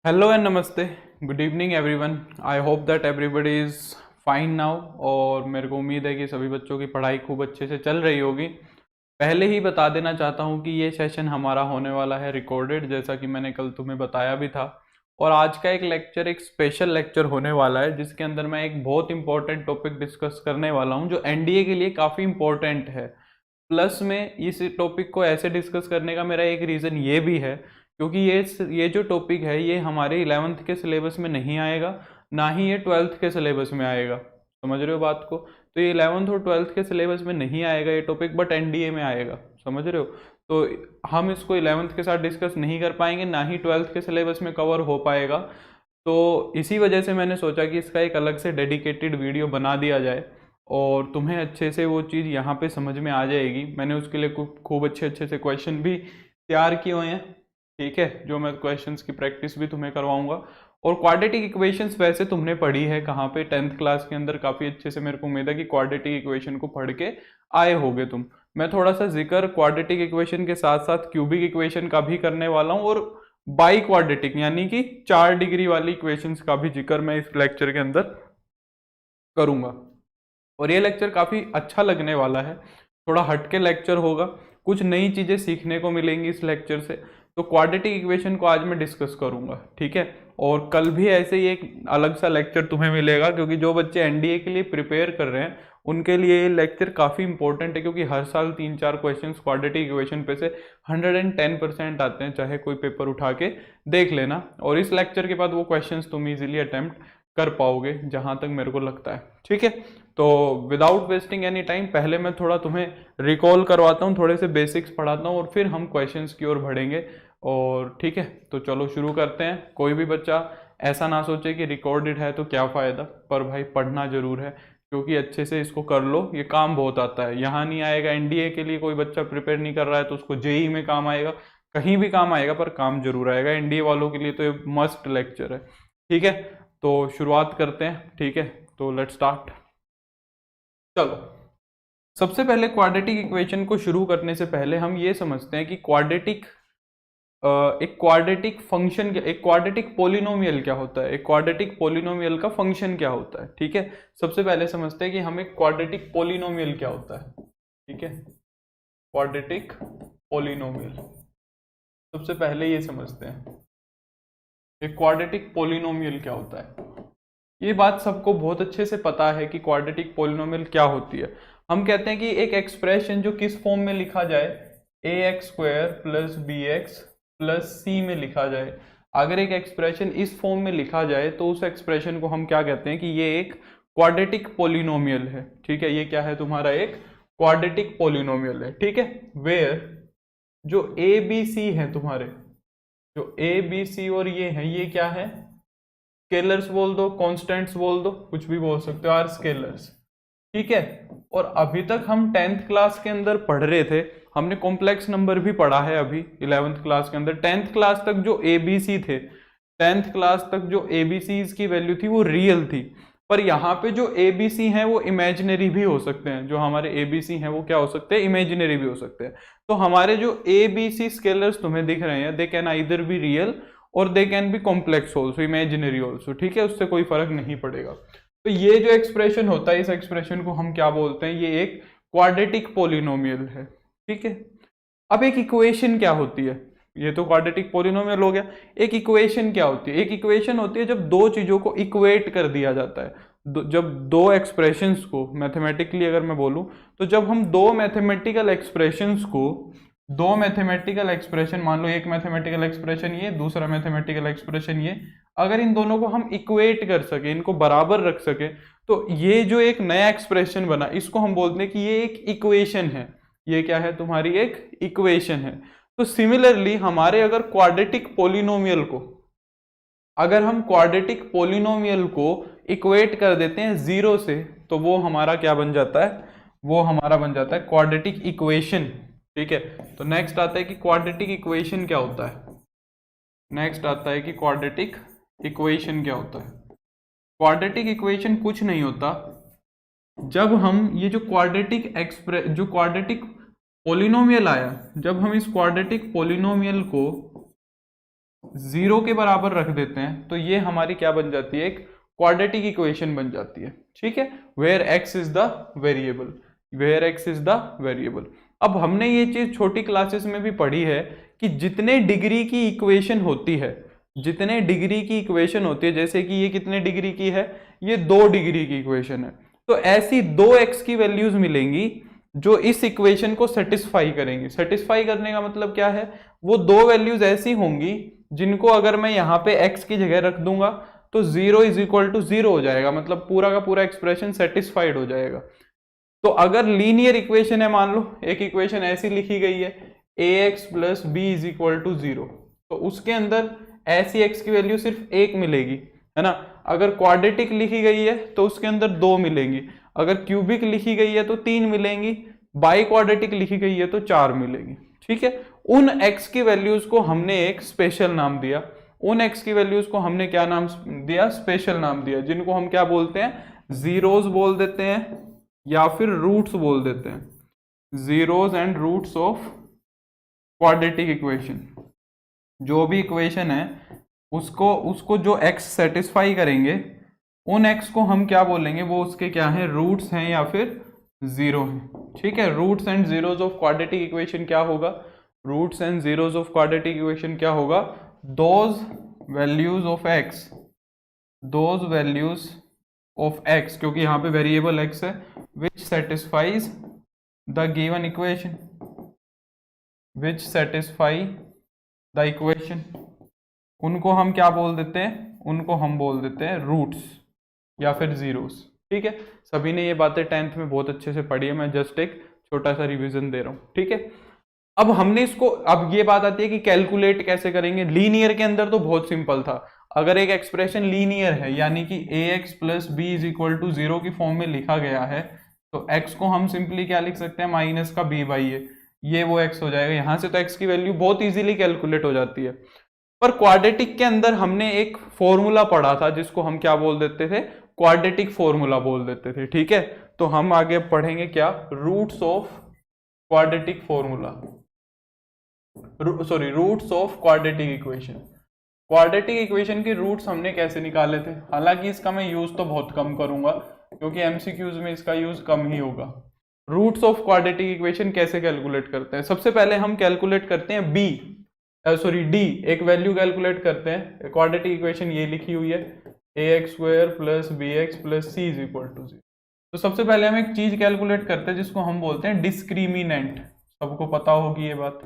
Hello and नमस्ते, good evening everyone. I hope that everybody is fine now. और मेरे को उम्मीद है कि सभी बच्चों की पढ़ाई खूब अच्छे से चल रही होगी। पहले ही बता देना चाहता हूँ कि ये सेशन हमारा होने वाला है रिकॉर्डेड, जैसा कि मैंने कल तुम्हें बताया भी था। और आज का एक लेक्चर एक स्पेशल लेक्चर होने वाला है, जिसके अंदर मैं एक बहुत इंपॉर्टेंट टॉपिक डिस्कस करने वाला हूँ जो एनडीए के लिए काफ़ी इंपॉर्टेंट है। प्लस में इस टॉपिक को ऐसे डिस्कस करने का मेरा एक रीज़न ये भी है क्योंकि ये जो टॉपिक है ये हमारे 11th के सिलेबस में नहीं आएगा, ना ही ये 12th के सिलेबस में आएगा। समझ रहे हो बात को? तो ये 11th और 12th के सिलेबस में नहीं आएगा ये टॉपिक, बट एनडीए में आएगा। समझ रहे हो? तो हम इसको 11th के साथ डिस्कस नहीं कर पाएंगे, ना ही 12th के सिलेबस में कवर हो पाएगा। तो इसी वजह से मैंने सोचा कि इसका एक अलग से डेडिकेटेड वीडियो बना दिया जाए और तुम्हें अच्छे से वो चीज़ यहाँ पे समझ में आ जाएगी। मैंने उसके लिए खूब अच्छे अच्छे से क्वेश्चन भी तैयार किए हुए हैं, ठीक है, जो मैं क्वेश्चंस की प्रैक्टिस भी तुम्हें करवाऊंगा। और क्वाड्रेटिक इक्वेशंस वैसे तुमने पढ़ी है कहाँ पे? 10th क्लास के अंदर काफ़ी अच्छे से मेरे को उम्मीद है कि क्वाड्रेटिक इक्वेशन को पढ़ के आए होगे तुम। मैं थोड़ा सा जिक्र क्वाड्रेटिक इक्वेशन के साथ साथ क्यूबिक इक्वेशन का भी करने वाला हूँ, और बाई क्वाड्रेटिक यानी कि 4 डिग्री वाली इक्वेशंस का भी जिक्र मैं इस लेक्चर के अंदर करूंगा। और ये लेक्चर काफ़ी अच्छा लगने वाला है, थोड़ा हटके लेक्चर होगा, कुछ नई चीज़ें सीखने को मिलेंगी इस लेक्चर से। तो क्वाड्रेटिक इक्वेशन को आज मैं डिस्कस करूंगा, ठीक है। और कल भी ऐसे ही एक अलग सा लेक्चर तुम्हें मिलेगा, क्योंकि जो बच्चे एनडीए के लिए प्रिपेयर कर रहे हैं उनके लिए ये लेक्चर काफ़ी इंपॉर्टेंट है, क्योंकि हर साल 3-4 क्वेश्चन क्वाड्रेटिक इक्वेशन पे से 110% आते हैं, चाहे कोई पेपर उठा के देख लेना। और इस लेक्चर के बाद वो क्वेश्चन तुम इजीली अटेम्प्ट कर पाओगे, जहां तक मेरे को लगता है, ठीक है। तो विदाउट वेस्टिंग एनी टाइम पहले मैं थोड़ा तुम्हें रिकॉल करवाता हूँ, थोड़े से बेसिक्स पढ़ाता हूँ, और फिर हम क्वेश्चंस की ओर बढ़ेंगे। और ठीक है, तो चलो शुरू करते हैं। कोई भी बच्चा ऐसा ना सोचे कि रिकॉर्डेड है तो क्या फ़ायदा, पर भाई पढ़ना जरूर है, क्योंकि अच्छे से इसको कर लो, ये काम बहुत आता है। यहाँ नहीं आएगा, एनडीए के लिए कोई बच्चा प्रिपेयर नहीं कर रहा है तो उसको जेई में काम आएगा, कहीं भी काम आएगा, पर काम जरूर आएगा। एनडीए वालों के लिए तो ये मस्ट लेक्चर है, ठीक है। तो शुरुआत करते हैं, ठीक है। तो लेट्स स्टार्ट। चलो, सबसे पहले क्वाड्रेटिक इक्वेशन को शुरू करने से पहले हम ये समझते हैं कि एक क्वाड्रेटिक फंक्शन, एक क्वाड्रेटिक पोलिनोमियल क्या होता है, एक क्वाड्रेटिक पोलिनोमियल का फंक्शन क्या होता है, ठीक है। सबसे पहले समझते हैं कि हमें क्वाड्रेटिक पोलिनोमियल क्या होता है, ठीक है। क्वाड्रेटिक पोलिनोमियल, सबसे पहले ये समझते हैं एक क्वाड्रेटिक पोलिनोमियल क्या होता है। ये बात सबको बहुत अच्छे से पता है कि क्वाड्रेटिक पोलिनोमियल क्या होती है। हम कहते हैं कि एक एक्सप्रेशन जो किस फॉर्म में लिखा जाए, A x square plus B x plus C में लिखा जाए। अगर एक एक्सप्रेशन इस फॉर्म में लिखा जाए तो उस एक्सप्रेशन को हम क्या कहते हैं कि ये एक क्वाड्रेटिक पोलिनोमियल है, ठीक है। ये क्या है? तुम्हारा एक क्वाड्रेटिक पोलिनोमियल है, ठीक है। वेयर जो ए बी सी है तुम्हारे, जो ए बी सी और ये है, ये क्या है? स्केलर्स बोल दो, कांस्टेंट्स बोल दो, कुछ भी बोल सकते हो, आर स्केलर्स, ठीक है। और अभी तक हम 10th क्लास के अंदर पढ़ रहे थे, हमने कॉम्प्लेक्स नंबर भी पढ़ा है अभी 11th क्लास के अंदर। 10th क्लास तक जो एबीसी थे, 10th क्लास तक जो एबीसीज की वैल्यू थी वो रियल थी, पर यहाँ पे जो एबीसी हैं वो इमेजिनरी भी हो सकते हैं। जो हमारे एबीसी हैं वो क्या हो सकते हैं? इमेजिनरी भी हो सकते हैं। तो हमारे जो एबीसी स्केलर्स तुम्हें दिख रहे हैं, they can either be real और they can be complex also, imaginary also, ठीक है। उससे कोई फर्क नहीं पड़ेगा। तो ये जो एक्सप्रेशन होता है, इस एक्सप्रेशन को हम क्या बोलते हैं? ये एक क्वाड्रेटिक पोलिनोमियल है, ठीक है। अब एक इक्वेशन क्या होती है? ये तो क्वाड्रेटिक पोलिनोमियल हो गया। एक इक्वेशन क्या होती है? एक इक्वेशन होती है जब दो चीजों को इक्वेट कर दिया जाता है। जब दो एक्सप्रेशंस को मैथमेटिकली अगर मैं बोलूं, तो जब हम दो मैथमेटिकल एक्सप्रेशंस को, दो मैथमेटिकल एक्सप्रेशन मान लो, एक मैथमेटिकल एक्सप्रेशन ये, दूसरा मैथमेटिकल एक्सप्रेशन ये, अगर इन दोनों को हम इक्वेट कर सके, इनको बराबर रख सके, तो ये जो एक नया एक्सप्रेशन बना, इसको हम बोलते हैं कि ये एक इक्वेशन है। ये क्या है? तुम्हारी एक इक्वेशन है। तो सिमिलरली हमारे अगर क्वाड्रेटिक पोलिनोमियल को, अगर हम क्वाड्रेटिक पोलिनोमियल को इक्वेट कर देते हैं जीरो से, तो वो हमारा क्या बन जाता है? वो हमारा बन जाता है क्वाड्रेटिक इक्वेशन, ठीक है। तो नेक्स्ट आता है कि क्वाड्रेटिक इक्वेशन क्या होता है। नेक्स्ट आता है कि क्वाड्रेटिक इक्वेशन क्या होता है। क्वाड्रेटिक इक्वेशन कुछ नहीं होता, जब हम ये जो क्वाड्रेटिक पोलिनोमियल आया, जब हम इस क्वाड्रेटिक पोलिनोमियल को 0 के बराबर रख देते हैं तो ये हमारी क्या बन जाती है, एक क्वाड्रेटिक इक्वेशन बन जाती है। ठीक है, where x is the variable, where x is the variable. अब हमने ये चीज छोटी क्लासेस में भी पढ़ी है कि जितने डिग्री की इक्वेशन होती है, जितने डिग्री की इक्वेशन होती है, जैसे कि ये कितने डिग्री की है, ये 2 डिग्री की इक्वेशन है, तो ऐसी 2x की वैल्यूज मिलेंगी जो इस इक्वेशन को सेटिस्फाई करेंगी। सेटिस्फाई करने का मतलब क्या है, वो 2 वैल्यूज ऐसी होंगी जिनको अगर मैं यहाँ पे x की जगह रख दूंगा तो 0 इज इक्वल टू 0 हो जाएगा, मतलब पूरा का पूरा एक्सप्रेशन सेटिस्फाइड हो जाएगा। तो अगर लीनियर इक्वेशन है, मान लो एक इक्वेशन ऐसी लिखी गई है ax plus B is equal to 0, तो उसके अंदर ऐसी x की वैल्यू सिर्फ 1 मिलेगी, है ना। अगर क्वाड्रेटिक लिखी गई है तो उसके अंदर 2 मिलेंगी, अगर क्यूबिक लिखी गई है तो 3 मिलेंगी, बाई क्वाड्रेटिक लिखी गई है तो 4 मिलेंगी। ठीक है, उन x की वैल्यूज को हमने एक स्पेशल नाम दिया, उन x की वैल्यूज को हमने क्या नाम दिया, स्पेशल नाम दिया, जिनको हम क्या बोलते हैं, जीरोस बोल देते हैं या फिर रूट्स बोल देते हैं, zeros and roots of quadratic equation. जो भी इक्वेशन है उसको जो x सेटिस्फाई करेंगे, उन x को हम क्या बोलेंगे, वो उसके क्या हैं, रूट्स हैं या फिर जीरो हैं। ठीक है, roots and zeros of quadratic equation क्या होगा, roots and zeros of quadratic equation क्या होगा, those values of x, those values of x, क्योंकि यहाँ पे वेरिएबल x है, which satisfies the given equation, which satisfy the equation, उनको हम क्या बोल देते हैं, उनको हम बोल देते हैं रूट्स या फिर जीरोस। ठीक है, सभी ने ये बातें 10th में बहुत अच्छे से पढ़ी है, मैं जस्ट एक छोटा सा रिवीजन दे रहा हूँ। ठीक है, अब हमने इसको, अब ये बात आती है कि कैलकुलेट कैसे करेंगे। लीनियर के अंदर तो बहुत सिंपल था, अगर एक एक्सप्रेशन लीनियर है यानी कि ax plus B is equal to 0 की फॉर्म में लिखा गया है, तो x को हम सिंपली क्या लिख सकते हैं, माइनस का b बाई ए, ये वो x हो जाएगा। यहां से तो x की वैल्यू बहुत इजीली कैलकुलेट हो जाती है। पर क्वाड्रेटिक के अंदर हमने एक फॉर्मूला पढ़ा था जिसको हम क्या बोल देते थे, क्वाड्रेटिक फॉर्मूला बोल देते थे। ठीक है, तो हम आगे पढ़ेंगे क्या, roots of quadratic formula, sorry roots of quadratic equation. Quadratic equation के रूट्स हमने कैसे निकाले थे, हालांकि इसका मैं यूज तो बहुत कम करूंगा क्योंकि एमसीक्यूज में इसका यूज कम ही होगा। रूट्स ऑफ क्वाड्रेटिक इक्वेशन कैसे कैलकुलेट करते हैं, सबसे पहले हम कैलकुलेट करते हैं बी, सॉरी डी, एक वैल्यू कैलकुलेट करते हैं। क्वाड्रेटिक इक्वेशन ये लिखी हुई है ax square plus B x plus C is equal to 0। तो सबसे पहले हम एक चीज कैलकुलेट करते हैं जिसको हम बोलते हैं डिस्क्रिमिनेंट, सबको पता होगी ये बात।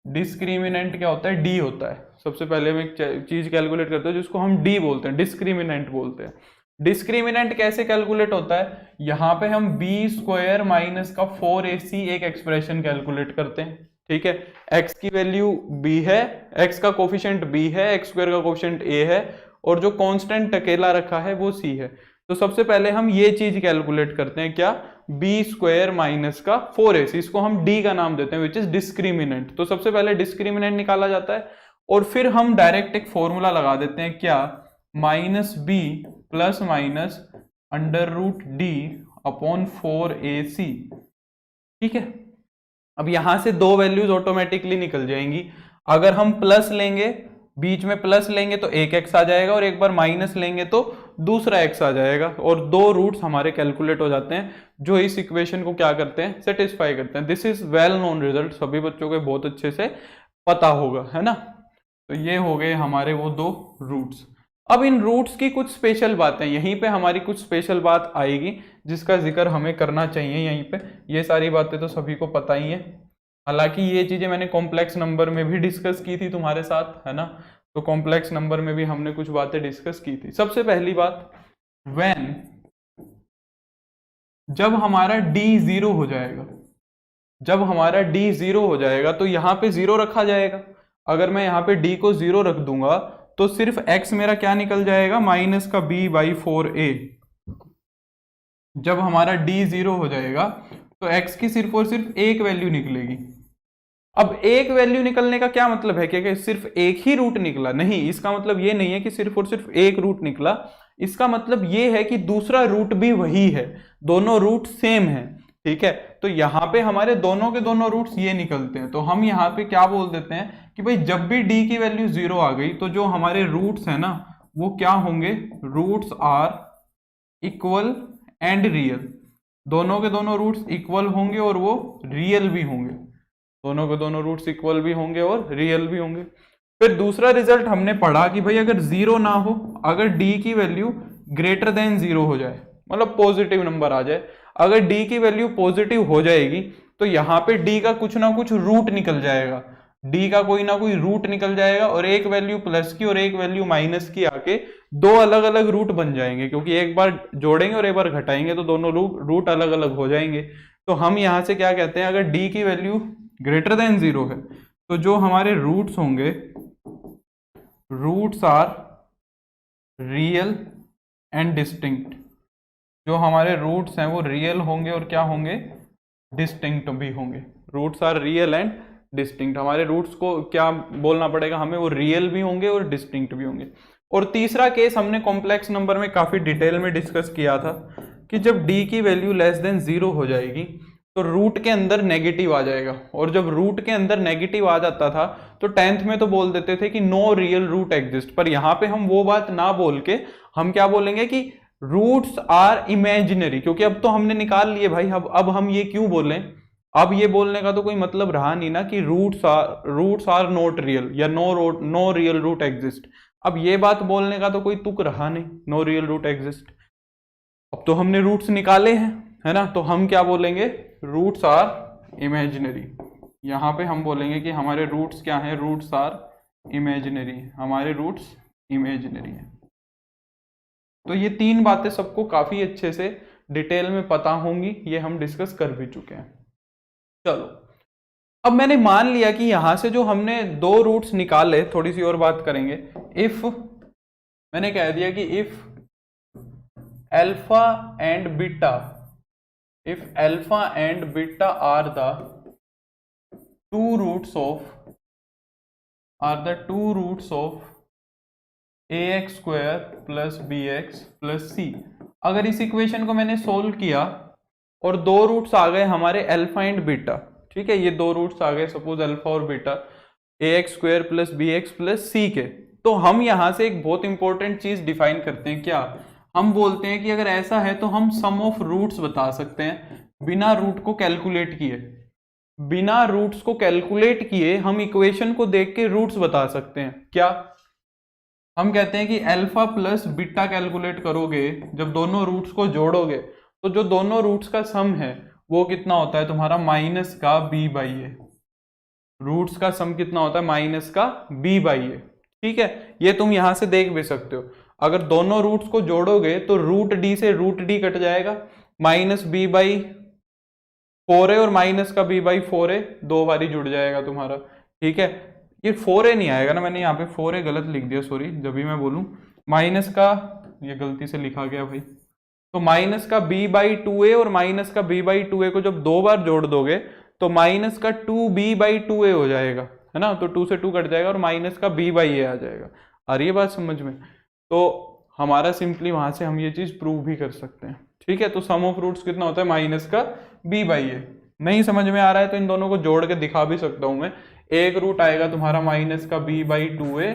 डिस्क्रिमिनेंट क्या होता है, डी होता है। सबसे पहले हम एक चीज कैलकुलेट करते हैं जिसको हम डी बोलते हैं, डिस्क्रिमिनेंट बोलते हैं। डिस्क्रिमिनेंट कैसे कैलकुलेट होता है, यहाँ पे हम बी स्क्वायर माइनस का 4ac एक एक्सप्रेशन कैलकुलेट करते हैं। ठीक है, x की वैल्यू b है, x का कोफिशिएंट b है, x स्क्वायर का कोफिशिएंट a है, और जो कांस्टेंट अकेला रखा है वो c है। तो सबसे पहले हम ये चीज कैलकुलेट करते हैं, क्या, बी स्क्वायर माइनस का 4ac, इसको हम d का नाम देते हैं, विच इज डिस्क्रिमिनेंट। तो सबसे पहले डिस्क्रिमिनेंट निकाला जाता है और फिर हम डायरेक्ट एक फॉर्मूला लगा देते हैं, क्या, minus B plus minus under root D upon 4ac। ठीक है, अब यहां से 2 वैल्यूज ऑटोमेटिकली निकल जाएंगी। अगर हम प्लस लेंगे, बीच में प्लस लेंगे तो एक x आ जाएगा, और एक बार माइनस लेंगे तो दूसरा x आ जाएगा, और 2 रूट्स हमारे कैलकुलेट हो जाते हैं जो इस इक्वेशन को क्या करते हैं, सेटिस्फाई करते हैं। This is well known result, सभी बच्चों को बहुत अच्छे से पता होगा, है ना। तो ये हो गए हमारे वो 2 रूट्स। अब इन रूट्स की कुछ स्पेशल बातें, यहीं पे हमारी कुछ स्पेशल बात आएगी जिसका जिक्र हमें करना चाहिए यहीं पे। ये सारी बातें तो सभी को पता ही है, हालांकि ये चीजें मैंने कॉम्प्लेक्स नंबर में भी डिस्कस की थी तुम्हारे साथ, है ना। तो कॉम्प्लेक्स नंबर में भी हमने कुछ बातें डिस्कस की थी। सबसे पहली बात, व्हेन, जब हमारा d 0 हो जाएगा, जब हमारा d 0 हो जाएगा तो यहाँ पे 0 रखा जाएगा। अगर मैं यहाँ पे d को 0 रख दूंगा तो सिर्फ x मेरा क्या निकल जाएगा, माइनस का b बाई 4a। जब हमारा d 0 हो जाएगा तो x की सिर्फ और सिर्फ एक वैल्यू निकलेगी। अब एक वैल्यू निकलने का क्या मतलब है, कि सिर्फ एक ही रूट निकला, नहीं, इसका मतलब ये नहीं है कि सिर्फ और सिर्फ एक रूट निकला। इसका मतलब ये है कि दूसरा रूट भी वही है, दोनों रूट सेम है। ठीक है, तो यहाँ पे हमारे दोनों के दोनों रूट्स ये निकलते हैं, तो हम यहाँ पे क्या बोल देते हैं कि भाई जब भी डी की वैल्यू 0 आ गई तो जो हमारे रूट्स है ना वो क्या होंगे, roots are equal and real. दोनों के दोनों रूट्स इक्वल होंगे और वो रियल भी होंगे, दोनों के दोनों रूट्स इक्वल भी होंगे और रियल भी होंगे। फिर दूसरा रिजल्ट हमने पढ़ा कि भाई अगर 0 ना हो, अगर डी की वैल्यू ग्रेटर देन 0 हो जाए, मतलब पॉजिटिव नंबर आ जाए, अगर डी की वैल्यू पॉजिटिव हो जाएगी तो यहाँ पे डी का कुछ ना कुछ रूट निकल जाएगा, डी का कोई ना कोई रूट निकल जाएगा और एक वैल्यू प्लस की और एक वैल्यू माइनस की आके दो अलग अलग रूट बन जाएंगे, क्योंकि एक बार जोड़ेंगे और एक बार घटाएंगे तो दोनों रूट अलग अलग हो जाएंगे। तो हम यहां से क्या कहते हैं, अगर डी की वैल्यू ग्रेटर देन 0 है तो जो हमारे रूट्स होंगे, roots are real and distinct. जो हमारे रूट्स हैं वो रियल होंगे और क्या होंगे, डिस्टिंक्ट भी होंगे। Roots are real and distinct, हमारे रूट्स को क्या बोलना पड़ेगा हमें, वो रियल भी होंगे और डिस्टिंक्ट भी होंगे। और तीसरा केस हमने कॉम्प्लेक्स नंबर में काफी डिटेल में डिस्कस किया था कि जब डी की वैल्यू लेस देन 0 हो जाएगी तो रूट के अंदर नेगेटिव आ जाएगा, और जब रूट के अंदर नेगेटिव आ जाता था तो 10th में तो बोल देते थे कि नो रियल रूट एग्जिस्ट, पर यहाँ पे हम वो बात ना बोल के हम क्या बोलेंगे कि रूट्स आर इमेजिनरी, क्योंकि अब तो हमने निकाल लिए भाई। अब हम ये क्यों बोलें, अब ये बोलने का तो कोई मतलब रहा नहीं ना कि रूट्स आर नॉट रियल या नो रियल रूट एग्जिस्ट। अब ये बात बोलने का तो कोई तुक रहा नहीं, नो रियल रूट एग्जिस्ट। अब तो हमने रूट्स निकाले हैं, है ना, तो हम क्या बोलेंगे, रूट्स आर इमेजिनरी। यहां पे हम बोलेंगे कि हमारे रूट्स क्या हैं, रूट्स आर इमेजिनरी, हमारे रूट्स इमेजिनरी हैं। तो ये तीन बातें सबको काफी अच्छे से डिटेल में पता होंगी, ये हम डिस्कस कर भी चुके हैं। चलो अब मैंने मान लिया कि यहां से जो हमने दो रूट्स निकाले, थोड़ी सी और बात करेंगे। इफ मैंने कह दिया कि if alpha and beta, if alpha and beta are the two roots of ax square plus bx plus c, अगर इस इक्वेशन को मैंने सोल्व किया और दो रूट्स आ गए हमारे अल्फा एंड बीटा, ठीक है, ये दो रूट्स आ गए सपोज अल्फा और beta, ax square plus bx plus c के, तो हम यहां से एक बहुत इंपॉर्टेंट चीज डिफाइन करते हैं। क्या हम बोलते हैं कि अगर ऐसा है तो हम सम ऑफ रूट्स बता सकते हैं बिना रूट को कैलकुलेट किए। बिना रूट्स को कैलकुलेट किए हम इक्वेशन को देख के रूट्स बता सकते हैं। क्या हम कहते हैं कि अल्फा प्लस बीटा कैलकुलेट करोगे, जब दोनों रूट्स को जोड़ोगे तो जो दोनों रूट्स का सम है वो कितना होता है तुम्हारा, माइनस का b बाई ए। रूट्स का सम कितना होता है, माइनस का b बाई ए, ठीक है। ये तुम यहां से देख भी सकते हो, अगर दोनों रूट्स को जोड़ोगे तो रूट डी से रूट डी कट जाएगा, माइनस b बाई 4a और माइनस का b बाई 4a दो बारी जुड़ जाएगा तुम्हारा, ठीक है। ये 4a नहीं आएगा ना, मैंने यहाँ पे 4a गलत लिख दिया, सॉरी, जब भी मैं बोलूं माइनस का, ये गलती से लिखा गया भाई, तो माइनस का b बाई 2a और माइनस का b बाई 2a को जब दो बार जोड़ दोगे तो माइनस का 2b बाई 2a हो जाएगा, है ना, तो 2 से 2 कट जाएगा और माइनस का b बाई a आ जाएगा। आ रही है बात समझ में? तो हमारा सिंपली वहां से हम ये चीज प्रूव भी कर सकते हैं, ठीक है। तो सम ऑफ रूट्स कितना होता है, माइनस का b बाई ए। नहीं समझ में आ रहा है तो इन दोनों को जोड़ के दिखा भी सकता हूं मैं। एक रूट आएगा तुम्हारा माइनस का b बाई 2a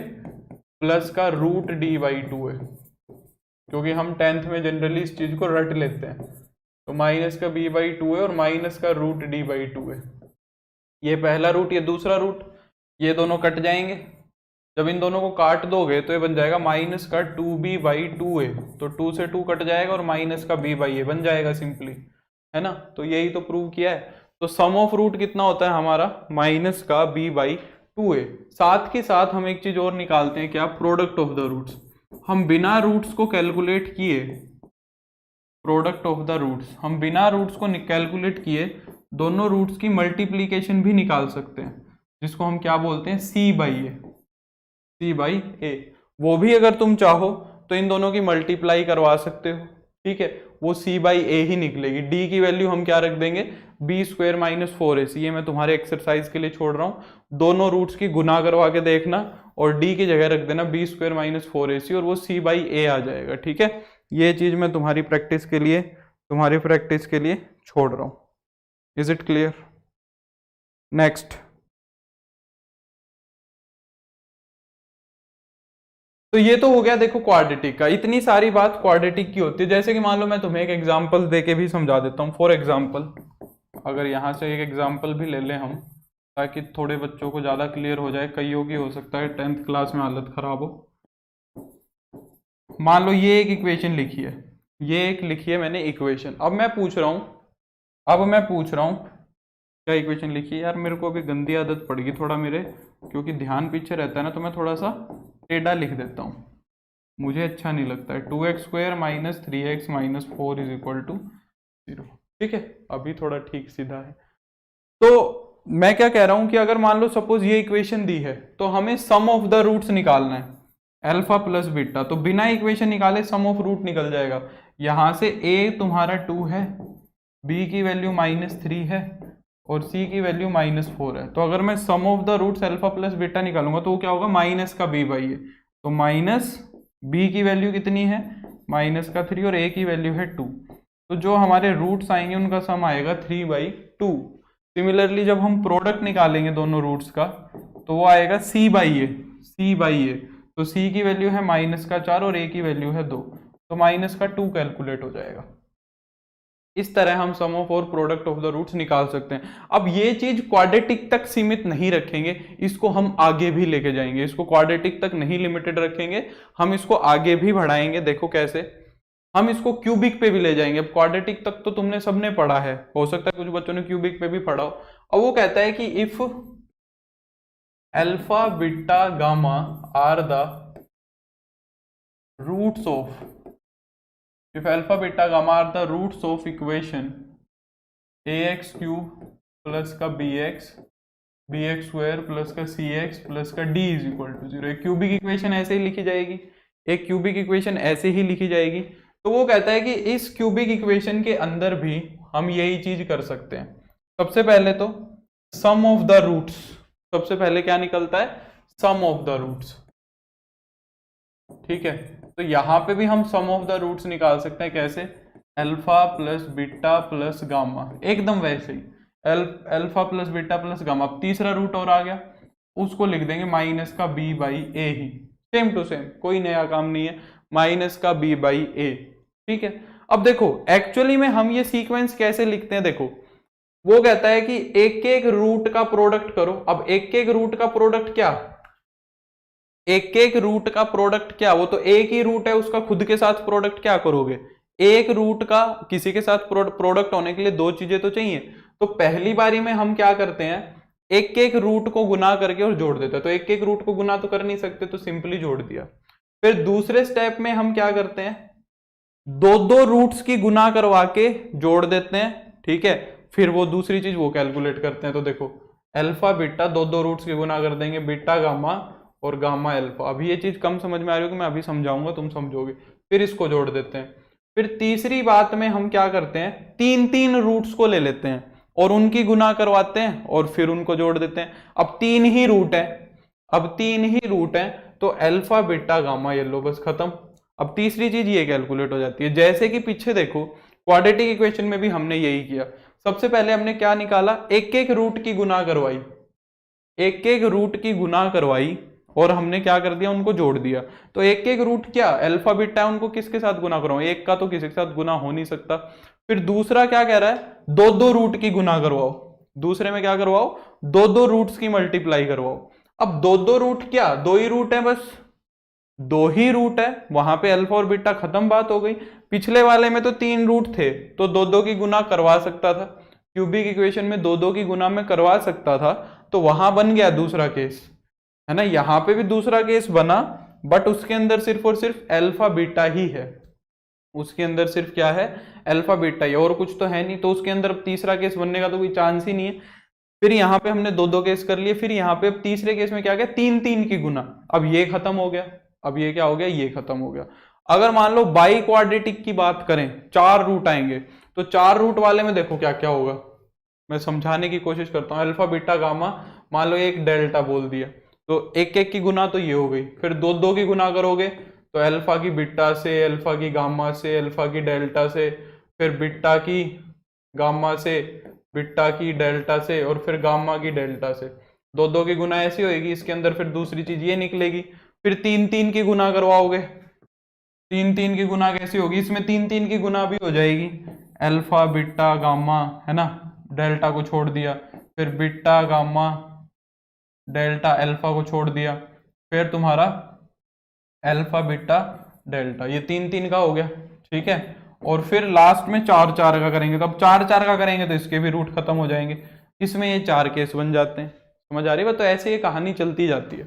प्लस का रूट d बाई 2a, क्योंकि हम 10th में जनरली इस चीज को रट लेते हैं। तो माइनस का b बाई 2a और माइनस का रूट d बाई 2a, ये पहला रूट, ये दूसरा रूट, ये दोनों कट जाएंगे। जब इन दोनों को काट दोगे तो ये बन जाएगा माइनस का 2b बाई 2a, तो 2 से 2 कट जाएगा और माइनस का b बाई a बन जाएगा सिंपली, है ना। तो यही तो प्रूव किया है। तो सम ऑफ रूट कितना होता है हमारा, माइनस का b बाई 2a। साथ के साथ हम एक चीज और निकालते हैं, क्या, प्रोडक्ट ऑफ द रूट्स। हम बिना रूट्स को कैलकुलेट किए, प्रोडक्ट ऑफ द रूट्स, हम बिना रूट्स को कैलकुलेट किए दोनों रूट्स की मल्टीप्लीकेशन भी निकाल सकते हैं, जिसको हम क्या बोलते हैं, c बाई ए। वो भी अगर तुम चाहो तो इन दोनों की मल्टीप्लाई करवा सकते हो, ठीक है, वो c बाई ए ही निकलेगी। d की वैल्यू हम क्या रख देंगे, b स्क्वायर माइनस 4ac, ये मैं तुम्हारे एक्सरसाइज के लिए छोड़ रहा हूँ। दोनों रूट्स की गुना करवा के देखना और d की जगह रख देना b स्क्वायर माइनस 4ac और वो c बाई ए आ जाएगा, ठीक है। ये चीज मैं तुम्हारी प्रैक्टिस के लिए छोड़ रहा हूँ। Is it clear? नेक्स्ट, तो ये तो हो गया देखो क्वाड्रेटिक का। इतनी सारी बात क्वाड्रेटिक की होती है। जैसे कि मान लो मैं तुम्हें एक एग्जांपल देके भी समझा देता हूँ। फॉर एग्जांपल, अगर यहाँ से एक एग्जांपल भी ले लें हम, ताकि थोड़े बच्चों को ज़्यादा क्लियर हो जाए। कईयों की हो सकता है 10th क्लास में हालत खराब हो। मान लो ये एक इक्वेशन लिखी है, ये एक लिखी है मैंने इक्वेशन। अब मैं पूछ रहा हूँ क्या इक्वेशन लिखी है यार। मेरे को अभी गंदी आदत पड़ गई थोड़ा मेरे, क्योंकि ध्यान पीछे रहता है ना, तो मैं थोड़ा सा टेढ़ा लिख देता हूँ, मुझे अच्छा नहीं लगता है। 2x² minus 3x minus 4 is equal to 0। ठीक है, अभी थोड़ा ठीक सीधा है। तो मैं क्या कह रहा हूं कि अगर मान लो सपोज ये इक्वेशन दी है, तो हमें सम ऑफ द रूट्स निकालना है, अल्फा प्लस बीटा। तो बिना इक्वेशन निकाले सम ऑफ रूट निकल जाएगा। यहां से a तुम्हारा 2 है, b की वैल्यू -3 है और c की वैल्यू -4 है। तो अगर मैं sum of the roots alpha plus beta निकालूंगा तो वो क्या होगा, माइनस का b बाई ए। तो माइनस b की वैल्यू कितनी है, -3 और a की वैल्यू है 2। तो जो हमारे रूट्स आएंगे उनका सम आएगा 3/2। सिमिलरली जब हम प्रोडक्ट निकालेंगे दोनों रूट्स का, तो वो आएगा c/a। तो c की वैल्यू है -4 और a की वैल्यू है 2, तो -2 कैलकुलेट हो जाएगा। इस तरह हम सम ऑफ और प्रोडक्ट ऑफ द रूट्स निकाल सकते हैं। अब ये चीज क्वाड्रेटिक तक सीमित नहीं रखेंगे, इसको हम आगे भी लेके जाएंगे। इसको क्वाड्रेटिक तक नहीं लिमिटेड रखेंगे, हम इसको आगे भी बढ़ाएंगे। देखो कैसे, हम इसको क्यूबिक पे भी ले जाएंगे। अब क्वाड्रेटिक तक तो तुमने सबने पढ़ा है, हो सकता है कुछ बच्चों ने क्यूबिक पे भी पढ़ा हो। अब वो कहता है कि if alpha beta gamma are the roots of, if alpha beta gamma are the roots of equation ax cube plus का bx स्क्वायर प्लस का cx प्लस का d इज इक्वल टू 0। एक क्यूबिक इक्वेशन ऐसे ही लिखी जाएगी, एक cubic equation ऐसे ही लिखी जाएगी। तो वो कहता है कि इस क्यूबिक इक्वेशन के अंदर भी हम यही चीज कर सकते हैं। सबसे पहले तो सम ऑफ द रूट्स, सबसे पहले क्या निकलता है, सम ऑफ द रूट्स। ठीक है, तो यहां पे भी हम सम ऑफ द रूट्स निकाल सकते हैं। कैसे, alpha plus beta plus gamma, एकदम वैसे ही alpha plus beta plus gamma. अब तीसरा रूट और आ गया, उसको लिख देंगे -b/a he, same to same, कोई नया काम नहीं है, -b/a। ठीक है, अब देखो एक्चुअली में हम ये सीक्वेंस कैसे लिखते हैं। देखो वो कहता है कि एक एक रूट का प्रोडक्ट करो। अब एक एक रूट का प्रोडक्ट क्या, एक एक रूट का प्रोडक्ट क्या, वो तो एक ही रूट है, उसका खुद के साथ प्रोडक्ट क्या करोगे। एक रूट का किसी के साथ प्रोडक्ट होने के लिए दो चीजें तो चाहिए। तो पहली बारी में हम क्या करते हैं, एक एक रूट को गुना करके और जोड़ देते हैं। तो एक एक रूट को गुना तो कर नहीं सकते, तो सिंपली जोड़ दिया। फिर दूसरे स्टेप में हम क्या करते हैं, दो दो रूट्स की गुना करवा के जोड़ देते हैं। ठीक है, फिर वो दूसरी चीज वो कैलकुलेट करते हैं। तो देखो अल्फा बीटा दो दो रूट्स की गुना कर देंगे, बीटा गामा और गामा अल्फा। अभी ये चीज कम समझ में आ रही होगी, मैं अभी समझाऊंगा तुम समझोगे। फिर इसको जोड़ देते हैं। फिर तीसरी बात में हम क्या करते हैं, तीन तीन रूट्स को ले लेते हैं और उनकी गुना करवाते हैं और फिर उनको जोड़ देते हैं। अब तीन ही रूट है, तो अल्फा बीटा गामा ये लो, बस खत्म। अब तीसरी चीज ये कैलकुलेट हो जाती है। जैसे कि पीछे देखो क्वाड्रेटिक इक्वेशन में भी हमने यही किया। सबसे पहले हमने क्या निकाला, एक एक रूट की गुना करवाई, एक एक रूट की गुना करवाई और हमने क्या कर दिया, उनको जोड़ दिया। तो एक एक रूट क्या अल्फा बीटा है, उनको किसके साथ गुना करवाओ, एक का तो किसी के साथ गुना हो नहीं सकता। फिर दूसरा क्या कह रहा है, दो दो रूट की गुना करवाओ। दूसरे में क्या करवाओ, दो दो रूट्स की मल्टीप्लाई करवाओ। अब दो दो रूट क्या, दो ही रूट है, बस दो ही रूट है, वहां पे अल्फा और बीटा, खत्म बात हो गई। पिछले वाले में तो तीन रूट थे, तो दो दो की गुना करवा सकता था। क्यूबिक इक्वेशन में दो दो की गुना में करवा सकता था, तो वहां बन गया दूसरा केस, है ना। यहां पे भी दूसरा केस बना, बट उसके अंदर सिर्फ और सिर्फ अल्फा बीटा ही है। उसके अंदर सिर्फ क्या है, अल्फा बीटा ही, और कुछ तो है नहीं। तो उसके अंदर तीसरा केस बनने का तो कोई चांस ही नहीं है। फिर यहाँ पे हमने दो दो केस कर लिए। फिर यहाँ पे अब तीसरे केस में क्या गया, तीन तीन की गुना। अब ये खत्म हो गया, अब ये क्या हो गया, ये खत्म हो गया। अगर मान लो बाई क्वाड्रेटिक की बात करें, चार रूट आएंगे, तो चार रूट वाले में देखो क्या क्या होगा, मैं समझाने की कोशिश करता हूँ। अल्फा बीटा गामा, मान लो एक डेल्टा बोल दिया, तो एक एक की गुना तो ये हो गई। फिर दो दो की गुना करोगे तो अल्फा की बीटा से, अल्फा की गामा से, अल्फा की डेल्टा से, फिर बीटा की गामा से, बीटा की डेल्टा से, और फिर गामा की डेल्टा से। दो दो की गुना ऐसी होगी, इसके अंदर फिर दूसरी चीज ये निकलेगी। फिर 3 की गुना करवाओगे, 3 की गुना कैसी होगी, इसमें 3 की गुना भी हो जाएगी, अल्फा बीटा गामा, है ना, डेल्टा को छोड़ दिया, फिर बीटा गामा डेल्टा, अल्फा को छोड़ दिया, फिर तुम्हारा अल्फा बीटा डेल्टा, ये 3 का हो गया, ठीक है। और फिर लास्ट में 4 का करेंगे, तो अब 4 का करेंगे तो इसके भी रूट खत्म हो जाएंगे, इसमें ये 4 केस बन जाते हैं। समझ आ रही है? तो ऐसे ये कहानी चलती जाती है।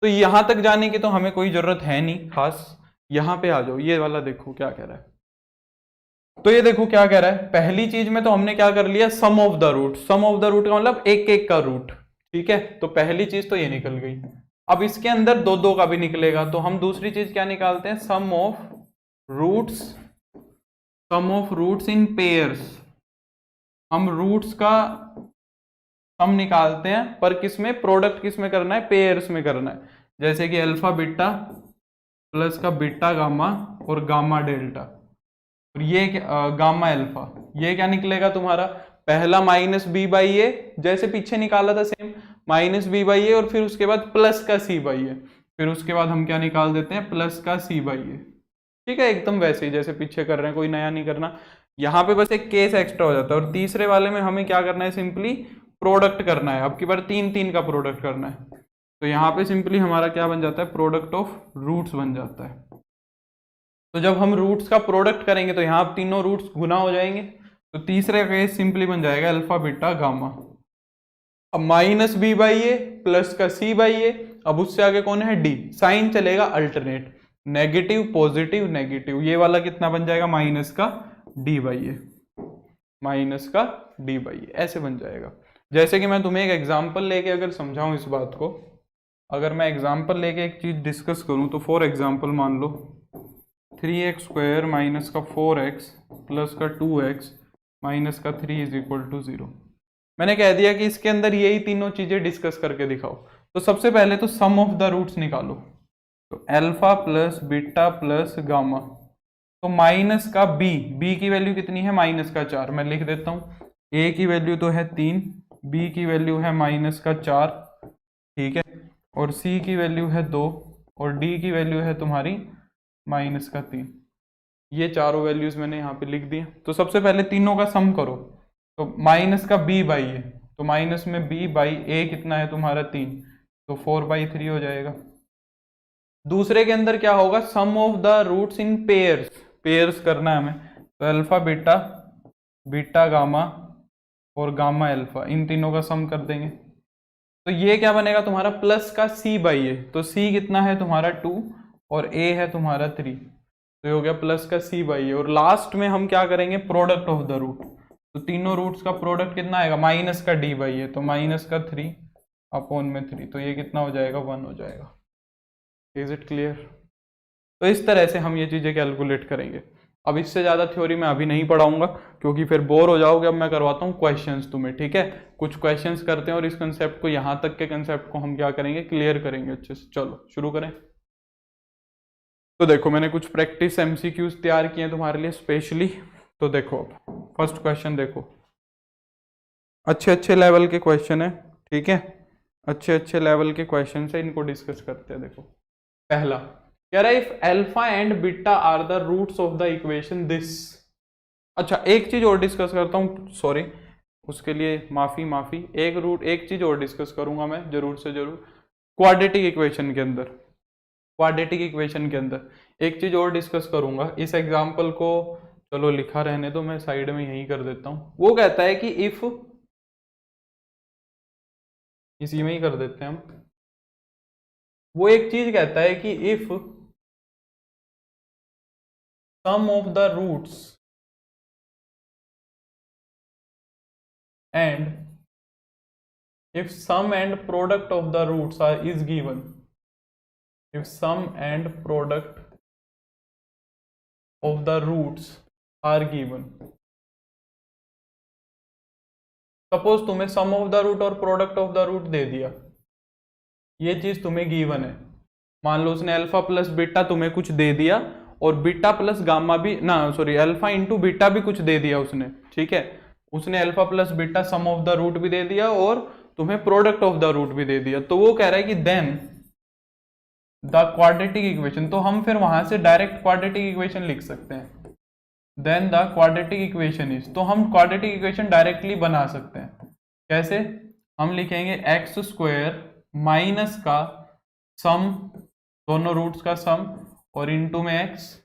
तो यहां तक जाने की तो हमें कोई जरूरत है नहीं खास। यहां पे आ जाओ, ये वाला देखो क्या कह रहा है। तो ये देखो क्या कह रहा है, पहली चीज में तो हमने क्या कर लिया, sum of the root. Sum of the root का मतलब एक एक का रूट, ठीक है। तो पहली चीज तो ये निकल गई। अब इसके अंदर दो दो का भी निकलेगा, तो हम दूसरी चीज क्या निकालते हैं, sum of roots, sum of roots in pairs. हम रूट्स का सम निकालते हैं, पर किसमें, प्रोडक्ट किसमें करना है, पेयर्स में करना है। जैसे कि अल्फा बीटा प्लस का बीटा गामा और गामा डेल्टा, और ये गामा अल्फा, ये क्या निकलेगा तुम्हारा, पहला माइनस बी बाई ए, जैसे पीछे निकाला था सेम, माइनस बी बाई ए, और फिर उसके बाद प्लस का सी बाई ए, फिर उसके बाद हम क्या निकाल देते हैं, प्लस का सी बाई ए, ठीक है। एकदम वैसे ही जैसे पीछे कर रहे हैं, कोई नया नहीं करना। यहाँ पे बस एक केस एक्स्ट्रा हो जाता है। और तीसरे वाले में हमें क्या करना है, सिंपली प्रोडक्ट करना है। अब की बार 3 का प्रोडक्ट करना है, तो यहाँ पे सिंपली हमारा क्या बन जाता है, प्रोडक्ट ऑफ रूट्स बन जाता है। तो जब हम रूट्स का प्रोडक्ट करेंगे तो यहाँ तीनों रूट्स गुना हो जाएंगे, तो तीसरे केस सिंपली बन जाएगा अल्फा बीटा गामा। अब minus B by A plus का सी बाई ए, अब उससे आगे कौन है, डी, साइन चलेगा अल्टरनेट, नेगेटिव पॉजिटिव नेगेटिव, ये वाला कितना बन जाएगा, माइनस का डी बाई ए, माइनस का डी बाई ए, ऐसे बन जाएगा। जैसे कि मैं तुम्हें एक एग्जांपल लेके अगर समझाऊं इस बात को, अगर मैं एग्जांपल लेके एक चीज डिस्कस करूं, तो फॉर एग्जांपल मान लो 3x स्क्वायर माइनस का 4x प्लस का 2x माइनस का 3 इज इक्वल टू 0। मैंने कह दिया कि इसके अंदर यही तीनों चीजें डिस्कस करके दिखाओ। तो सबसे पहले तो सम ऑफ द रूट्स निकालो, तो alpha plus beta plus gamma, तो माइनस का b की वैल्यू कितनी है, माइनस का 4, मैं लिख देता हूँ, a की वैल्यू तो है 3, b की वैल्यू है माइनस का 4, ठीक है, और c की वैल्यू है 2, और d की वैल्यू है तुम्हारी माइनस का 3। ये चारों वैल्यूज मैंने यहाँ पे लिख दिए। तो सबसे पहले तीनों का सम करो, तो माइनस का b बाई ए, तो माइनस में b बाई ए कितना है तुम्हारा 3, तो 4/3 हो जाएगा। दूसरे के अंदर क्या होगा, sum of the roots in pairs, pairs करना है हमें, तो अल्फा बीटा बीटा गामा और गामा अल्फा, इन तीनों का सम कर देंगे। तो ये क्या बनेगा तुम्हारा, प्लस का c बाई ए, तो c कितना है तुम्हारा 2 और a है तुम्हारा 3, तो ये हो गया प्लस का c बाई ए। और लास्ट में हम क्या करेंगे, प्रोडक्ट ऑफ द रूट, तो तीनों रूट्स का प्रोडक्ट कितना आएगा, माइनस का d बाई ए, तो माइनस का 3 अपॉन में 3, तो ये कितना हो जाएगा, 1 हो जाएगा। Is it clear? तो इस तरह से हम ये चीजें कैलकुलेट करेंगे। अब इससे ज्यादा थ्योरी मैं अभी नहीं पढ़ाऊंगा, क्योंकि फिर बोर हो जाओगे। अब मैं करवाता हूँ क्वेश्चंस तुम्हें, ठीक है, कुछ क्वेश्चंस करते हैं और इस कंसेप्ट को, यहाँ तक के कंसेप्ट को हम क्या करेंगे, क्लियर करेंगे अच्छे से। चलो शुरू करें। तो देखो मैंने कुछ प्रैक्टिस एमसीक्यूज तैयार किए हैं तुम्हारे लिए स्पेशली। तो देखो अब फर्स्ट क्वेश्चन देखो, अच्छे अच्छे लेवल के क्वेश्चन है, ठीक है, अच्छे अच्छे लेवल के क्वेश्चन है, इनको डिस्कस करते हैं। देखो पहला कह रहा है, if alpha and beta are the roots of the equation this. अच्छा एक चीज और डिस्कस करता हूँ, सॉरी उसके लिए माफी, एक चीज और डिस्कस करूंगा मैं जरूर से जरूर, क्वाड्रेटिक इक्वेशन के अंदर, क्वाड्रेटिक इक्वेशन के अंदर एक चीज और डिस्कस करूंगा। इस एग्जांपल को चलो लिखा रहने दो, मैं साइड में यही कर देता हूं। वो कहता है कि इफ, इसी में ही कर देते हैं हम, वो एक चीज कहता है कि if sum of the roots and if sum and product of the roots is given, if sum and product of the roots are given, suppose तुम्हें सम ऑफ द रूट और प्रोडक्ट ऑफ द रूट दे दिया, ये चीज तुम्हें given है। मान लो उसने alpha plus beta तुम्हें कुछ दे दिया, और बीटा प्लस गामा भी ना, सॉरी अल्फा इंटू बीटा भी कुछ दे दिया उसने, ठीक है, उसने alpha plus beta sum of the root भी दे दिया और तुम्हें प्रोडक्ट ऑफ द रूट भी दे दिया। तो वो कह रहा है कि देन द क्वाड्रेटिक इक्वेशन, तो हम फिर वहां से डायरेक्ट क्वाड्रेटिक इक्वेशन लिख सकते हैं। Then the quadratic equation is, तो हम क्वाड्रेटिक इक्वेशन डायरेक्टली बना सकते हैं। कैसे? हम लिखेंगे एक्स स्क्वायर माइनस का सम, दोनों रूट्स का सम, और इनटू में एक्स,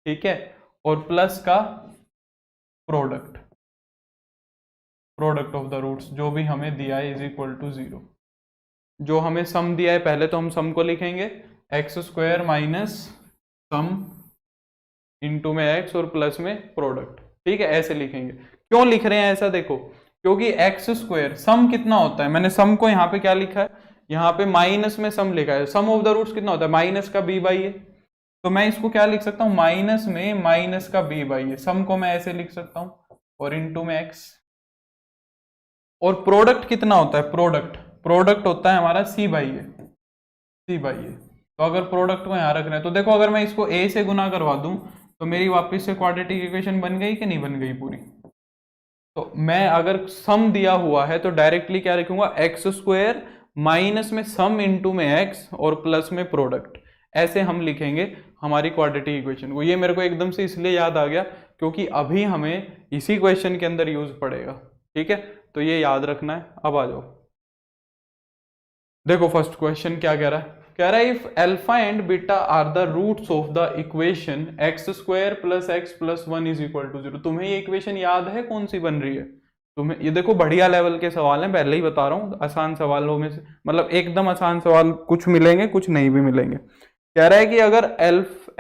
ठीक है, और प्लस का product, product of the roots जो भी हमें दिया है इज इक्वल टू 0। जो हमें सम दिया है पहले तो हम सम को लिखेंगे एक्स स्क्वायर माइनस सम इनटू में एक्स और प्लस में प्रोडक्ट, ठीक है, ऐसे लिखेंगे। क्यों लिख रहे हैं ऐसा? देखो, क्योंकि एक्स स्क्वायर सम कितना होता है, मैंने सम को यहाँ पे क्या लिखा है, यहाँ पे माइनस में सम लिखा है, सम ऑफ द रूट्स कितना होता है, माइनस का बी बाई ए, तो मैं इसको क्या लिख सकता हूँ, माइनस में माइनस का बी बाई ए, सम को मैं ऐसे लिख सकता हूँ, और इनटू में एक्स। और प्रोडक्ट कितना होता है, प्रोडक्ट होता है हमारा सी by A, C by A. तो अगर प्रोडक्ट को यहाँ रख रहे हैं तो देखो, अगर मैं इसको ए से गुना करवा दूं तो मेरी वापस से क्वाड्रेटिक इक्वेशन बन गई कि नहीं बन गई पूरी। तो मैं अगर सम दिया हुआ है तो डायरेक्टली क्या लिखूंगा, एक्स स्क्वायर माइनस में सम इनटू में एक्स और प्लस में प्रोडक्ट, ऐसे हम लिखेंगे हमारी क्वाड्रेटिक इक्वेशन को। ये मेरे को एकदम से इसलिए याद आ गया क्योंकि अभी हमें इसी क्वेश्चन के अंदर यूज पड़ेगा, ठीक है, तो ये याद रखना है। अब आ जाओ, देखो फर्स्ट क्वेश्चन क्या कह रहा है, कह रहा है if alpha and beta are the roots of the equation X square plus X plus 1 is equal to 0। तुम्हें ये इक्वेशन याद है कौन सी बन रही है? तुम्हें ये देखो बढ़िया लेवल के सवाल हैं, पहले ही बता रहा हूँ, आसान सवालों में से, मतलब एकदम आसान सवाल कुछ मिलेंगे कुछ नहीं भी मिलेंगे। कह रहा है कि अगर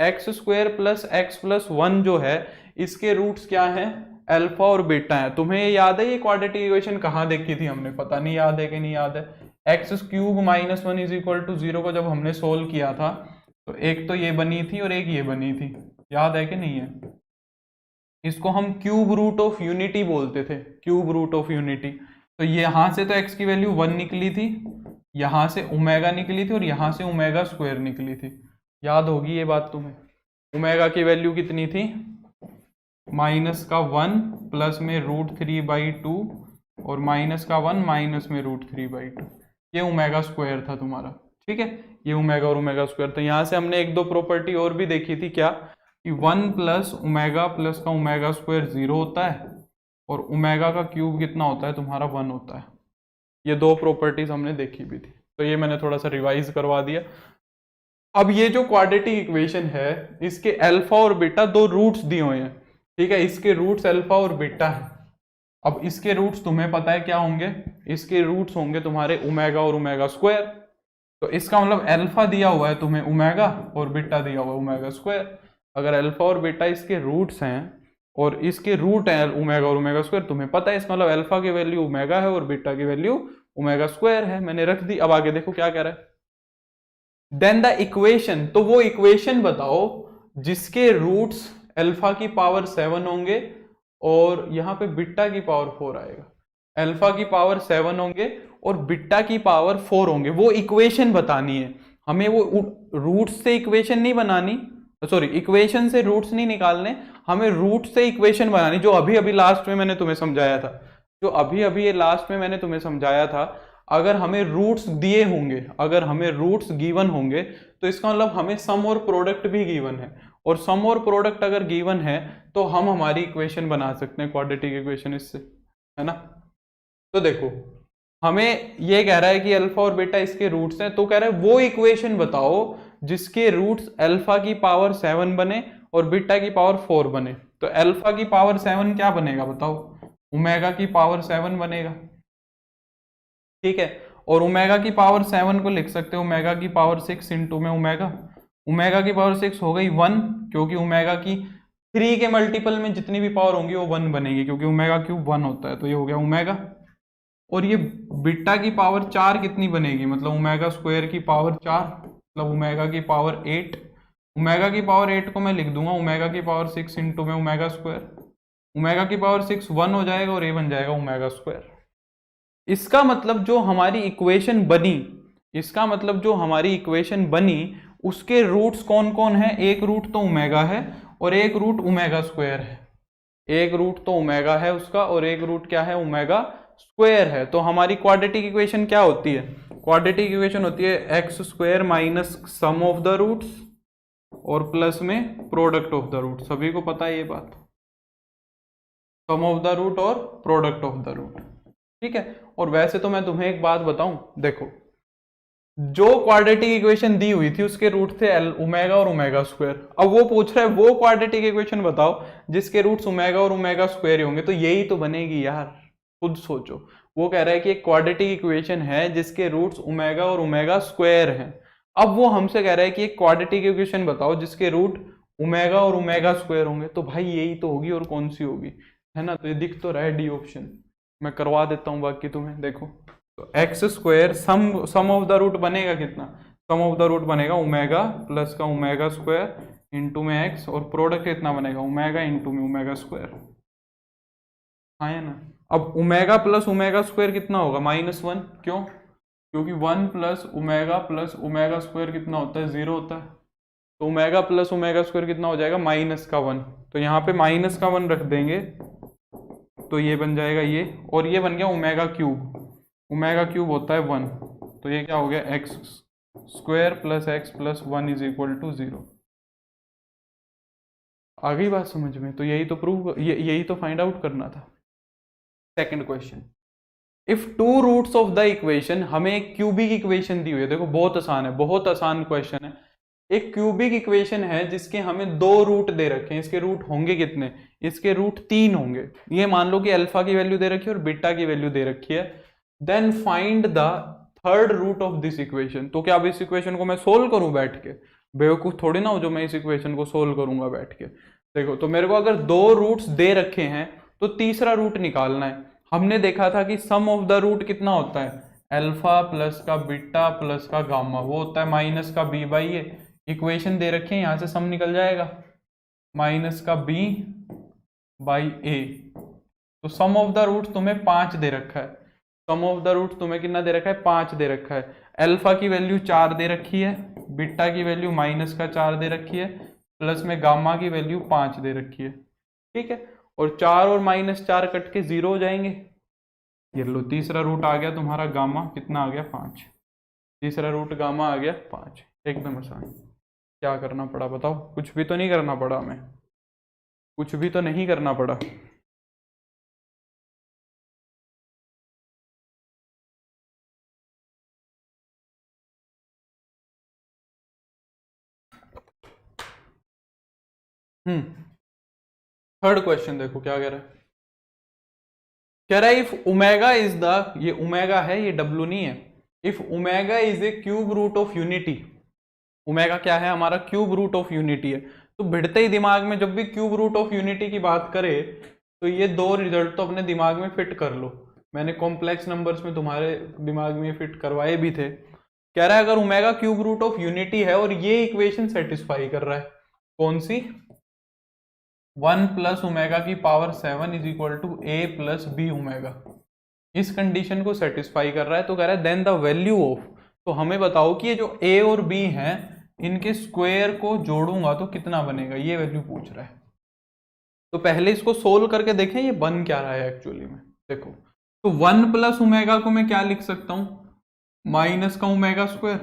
x square plus X plus 1 जो है इसके रूट्स क्या है, अल्फा और बीटा है। तुम्हें ये याद है ये क्वाड्रेटिक इक्वेशन कहाँ देखी थी हमने, पता नहीं याद है कि नहीं याद है। X cube minus 1 is equal to 0 को जब हमने सोल्व किया था तो एक तो ये बनी थी और एक ये बनी थी, याद है कि नहीं है? इसको हम क्यूब रूट ऑफ यूनिटी बोलते थे, क्यूब रूट ऑफ यूनिटी। तो यहां से तो x की वैल्यू 1 निकली थी, यहां से ओमेगा निकली थी और यहां से ओमेगा स्क्वायर निकली थी, याद होगी ये बात तुम्हें। ओमेगा की वैल्यू कितनी थी, माइनस का 1 प्लस में √3/2 और माइनस का 1 माइनस में √3/2, ये ओमेगा स्क्वायर था तुम्हारा, ठीक है, ये ओमेगा और ओमेगा स्क्वायर। तो यहाँ से हमने एक दो प्रॉपर्टी और भी देखी थी, क्या कि 1 प्लस ओमेगा प्लस का ओमेगा स्क्वायर 0 होता है और ओमेगा का क्यूब कितना होता है तुम्हारा 1 होता है। ये दो प्रॉपर्टीज हमने देखी भी थी, तो ये मैंने थोड़ा सा रिवाइज करवा दिया। अब ये जो क्वाड्रेटिक इक्वेशन है इसके अल्फा और बीटा दो रूट्स दिए हुए हैं, ठीक है, इसके रूट्स अल्फा और बीटा है। अब इसके रूट्स तुम्हें पता है क्या होंगे, इसके रूट्स होंगे तुम्हारे ओमेगा और ओमेगा स्क्वायर। तो इसका मतलब अल्फा दिया हुआ है तुम्हें ओमेगा और बीटा दिया हुआ है ओमेगा स्क्वायर। अगर अल्फा और बीटा इसके रूट्स हैं और इसके रूट हैं ओमेगा और ओमेगा स्क्वायर, तुम्हें पता है इसका मतलब अल्फा की वैल्यू ओमेगा है और बीटा की वैल्यू ओमेगा स्क्वायर है, मैंने रख दी। अब आगे देखो क्या कह रहा है, देन द इक्वेशन, तो वो इक्वेशन बताओ जिसके रूट्स अल्फा की पावर 7 होंगे और यहाँ पे बीटा की पावर 4 आएगा। अल्फा की पावर 7 होंगे और बीटा की पावर 4 होंगे, वो इक्वेशन बतानी है हमें। वो रूट्स से इक्वेशन नहीं बनानी, सॉरी इक्वेशन से रूट्स नहीं निकालने, हमें रूट से इक्वेशन बनानी, जो अभी अभी लास्ट में मैंने तुम्हें समझाया था, जो अभी अभी ये लास्ट में मैंने तुम्हें समझाया था। अगर हमें रूट्स दिए होंगे, अगर हमें रूट्स गिवन होंगे तो इसका मतलब हमें सम और प्रोडक्ट भी गिवन है, और सम और प्रोडक्ट अगर गिवन है तो हम हमारी इक्वेशन बना सकते हैं क्वाड्रेटिक इक्वेशन इससे, है ना। तो देखो हमें ये कह रहा है कि अल्फा और बीटा इसके रूट्स हैं, तो कह रहा है वो इक्वेशन बताओ जिसके रूट्स अल्फा की पावर 7 बने और बीटा की पावर 4 बने। तो अल्फा की पावर 7 क्या बनेगा बताओ, ओमेगा की पावर 7 बनेगा, ठीक है, और ओमेगा की पावर 7 को लिख सकते हो ओमेगा की पावर 6 इंटू में ओमेगा। ओमेगा की पावर 6 हो गई 1, क्योंकि ओमेगा की 3 के मल्टीपल में जितनी भी पावर होंगी वो 1 बनेगी, क्योंकि ओमेगा क्यूब 1 होता है, तो ये हो गया ओमेगा। और ये बीटा की पावर 4 कितनी बनेगी, मतलब ओमेगा स्क्वायर की पावर 4, मतलब ओमेगा की पावर 8। ओमेगा की पावर 8 को मैं लिख दूंगा ओमेगा की पावर 6 इंटू में ओमेगा स्क्वायर। ओमेगा की पावर 6 1 हो जाएगा और ये बन जाएगा ओमेगा स्क्वायर। इसका मतलब जो हमारी इक्वेशन बनी, इसका मतलब जो हमारी इक्वेशन बनी उसके रूट्स कौन कौन है, एक रूट तो ओमेगा है और एक रूट ओमेगा स्क्वायर है, एक रूट तो ओमेगा है उसका और एक रूट क्या है ओमेगा स्क्वायर है। तो हमारी क्वाड्रेटिक इक्वेशन क्या होती है, क्वाड्रेटिक इक्वेशन होती है X square minus sum of the roots और प्लस में प्रोडक्ट ऑफ द रूट। सभी को पता है ये बात, सम ऑफ द रूट और प्रोडक्ट ऑफ द रूट, ठीक है। और वैसे तो मैं तुम्हें एक बात बताऊं, देखो जो क्वाड्रेटिक इक्वेशन दी हुई थी उसके रूट थे एल ओमेगा और ओमेगा स्क्वायर। अब वो पूछ रहा है वो क्वाड्रेटिक इक्वेशन बताओ जिसके रूट्स ओमेगा और ओमेगा स्क्वायर होंगे, तो यही तो बनेगी यार, खुद सोचो। वो कह रहा है कि एक क्वाड्रेटिक इक्वेशन है जिसके रूट्स ओमेगा और ओमेगा स्क्वायर हैं। अब वो हमसे कह रहा है कि एक क्वाड्रेटिक इक्वेशन बताओ जिसके रूट ओमेगा और ओमेगा स्क्वायर होंगे, तो भाई यही तो होगी, और कौन सी होगी, है ना। तो ये दिख तो रहा है डी ऑप्शन। मैं करवा देता हूँ बाकी तुम्हें, देखो तो X square sum of the root बनेगा कितना, सम ऑफ द रूट बनेगा ओमेगा प्लस का ओमेगा स्क्वायर इंटू में एक्स, और प्रोडक्ट कितना बनेगा ओमेगा इंटू में ओमेगा स्क्वायर, हाँ है ना। अब ओमेगा प्लस ओमेगा स्क्वायर कितना होगा -1, क्यों, क्योंकि 1 प्लस ओमेगा स्क्वायर कितना होता है 0 होता है। तो ओमेगा प्लस ओमेगा स्क्वायर कितना हो जाएगा -1, तो यहाँ पे -1 रख देंगे तो ये बन जाएगा ये, और ये बन गया ओमेगा क्यूब होता है 1, तो ये क्या हो गया X square plus X plus 1 is equal to 0। आ गई बात समझ में। तो यही तो यही तो फाइंड आउट करना था। Second question, if two roots of the equation, हमें एक क्यूबिक इक्वेशन दी हुई है, देखो बहुत आसान है, बहुत आसान क्वेश्चन है। एक क्यूबिक इक्वेशन है जिसके हमें 2 रूट दे रखे हैं, इसके रूट होंगे कितने, इसके रूट 3 होंगे। ये मान लो कि अल्फा की वैल्यू दे रखी है और बीटा की वैल्यू दे रखी है। Then find the third root of this equation. तो क्या अब इस इक्वेशन को मैं सोल्व करूं बैठ के, बेवकूफ थोड़ी ना हो जो मैं इस इक्वेशन को सोल्व करूंगा बैठ के। देखो तो मेरे को अगर 2 रूट्स दे रखे हैं तो तीसरा रूट निकालना है। हमने देखा था कि सम ऑफ द रूट कितना होता है, अल्फा प्लस का बीटा प्लस का गामा, वो होता है माइनस का बी बाई ए। इक्वेशन दे रखे हैं, यहां से सम निकल जाएगा माइनस का बी बाई ए। तो सम ऑफ द रूट तुम्हें 5 दे रखा है, सम ऑफ द रूट तुम्हें कितना दे रखा है 5 दे रखा है। अल्फा की वैल्यू 4 दे रखी है, बीटा की वैल्यू -4 दे रखी है, प्लस में गामा की वैल्यू 5 दे रखी है, ठीक है। और 4 और -4 कट के 0 हो जाएंगे। ये लो तीसरा रूट आ गया तुम्हारा गामा, कितना आ गया 5, तीसरा रूट गामा आ गया 5। एकदम आसान। क्या करना पड़ा बताओ, कुछ भी तो नहीं करना पड़ा हमें, कुछ भी तो नहीं करना पड़ा। थर्ड क्वेश्चन देखो क्या कह रहा है, कह रहा है इफ ओमेगा इज द, ये ओमेगा है ये डब्लू नहीं है, if omega is a cube root of unity. Omega क्या है हमारा, क्यूब रूट ऑफ यूनिटी है। तो भिड़ते ही दिमाग में जब भी क्यूब रूट ऑफ यूनिटी की बात करे तो ये 2 रिजल्ट तो अपने दिमाग में फिट कर लो। मैंने कॉम्प्लेक्स नंबर्स में तुम्हारे दिमाग में फिट करवाए भी थे। कह रहा है अगर omega cube root of unity है और ये इक्वेशन सेटिस्फाई कर रहा है, कौन सी, 1 प्लस ओमेगा की power 7 is equal to A plus B omega, इस कंडीशन को सेटिस्फाई कर रहा है। तो कह रहा है देन द वैल्यू ऑफ, तो हमें बताओ कि ये जो ए और बी हैं इनके स्क्वायर को जोड़ूंगा तो कितना बनेगा, ये वैल्यू पूछ रहा है। तो पहले इसको सोल्व करके देखें ये बन क्या रहा है एक्चुअली में। देखो तो 1 प्लस ओमेगा को मैं क्या लिख सकता हूं, माइनस का omega square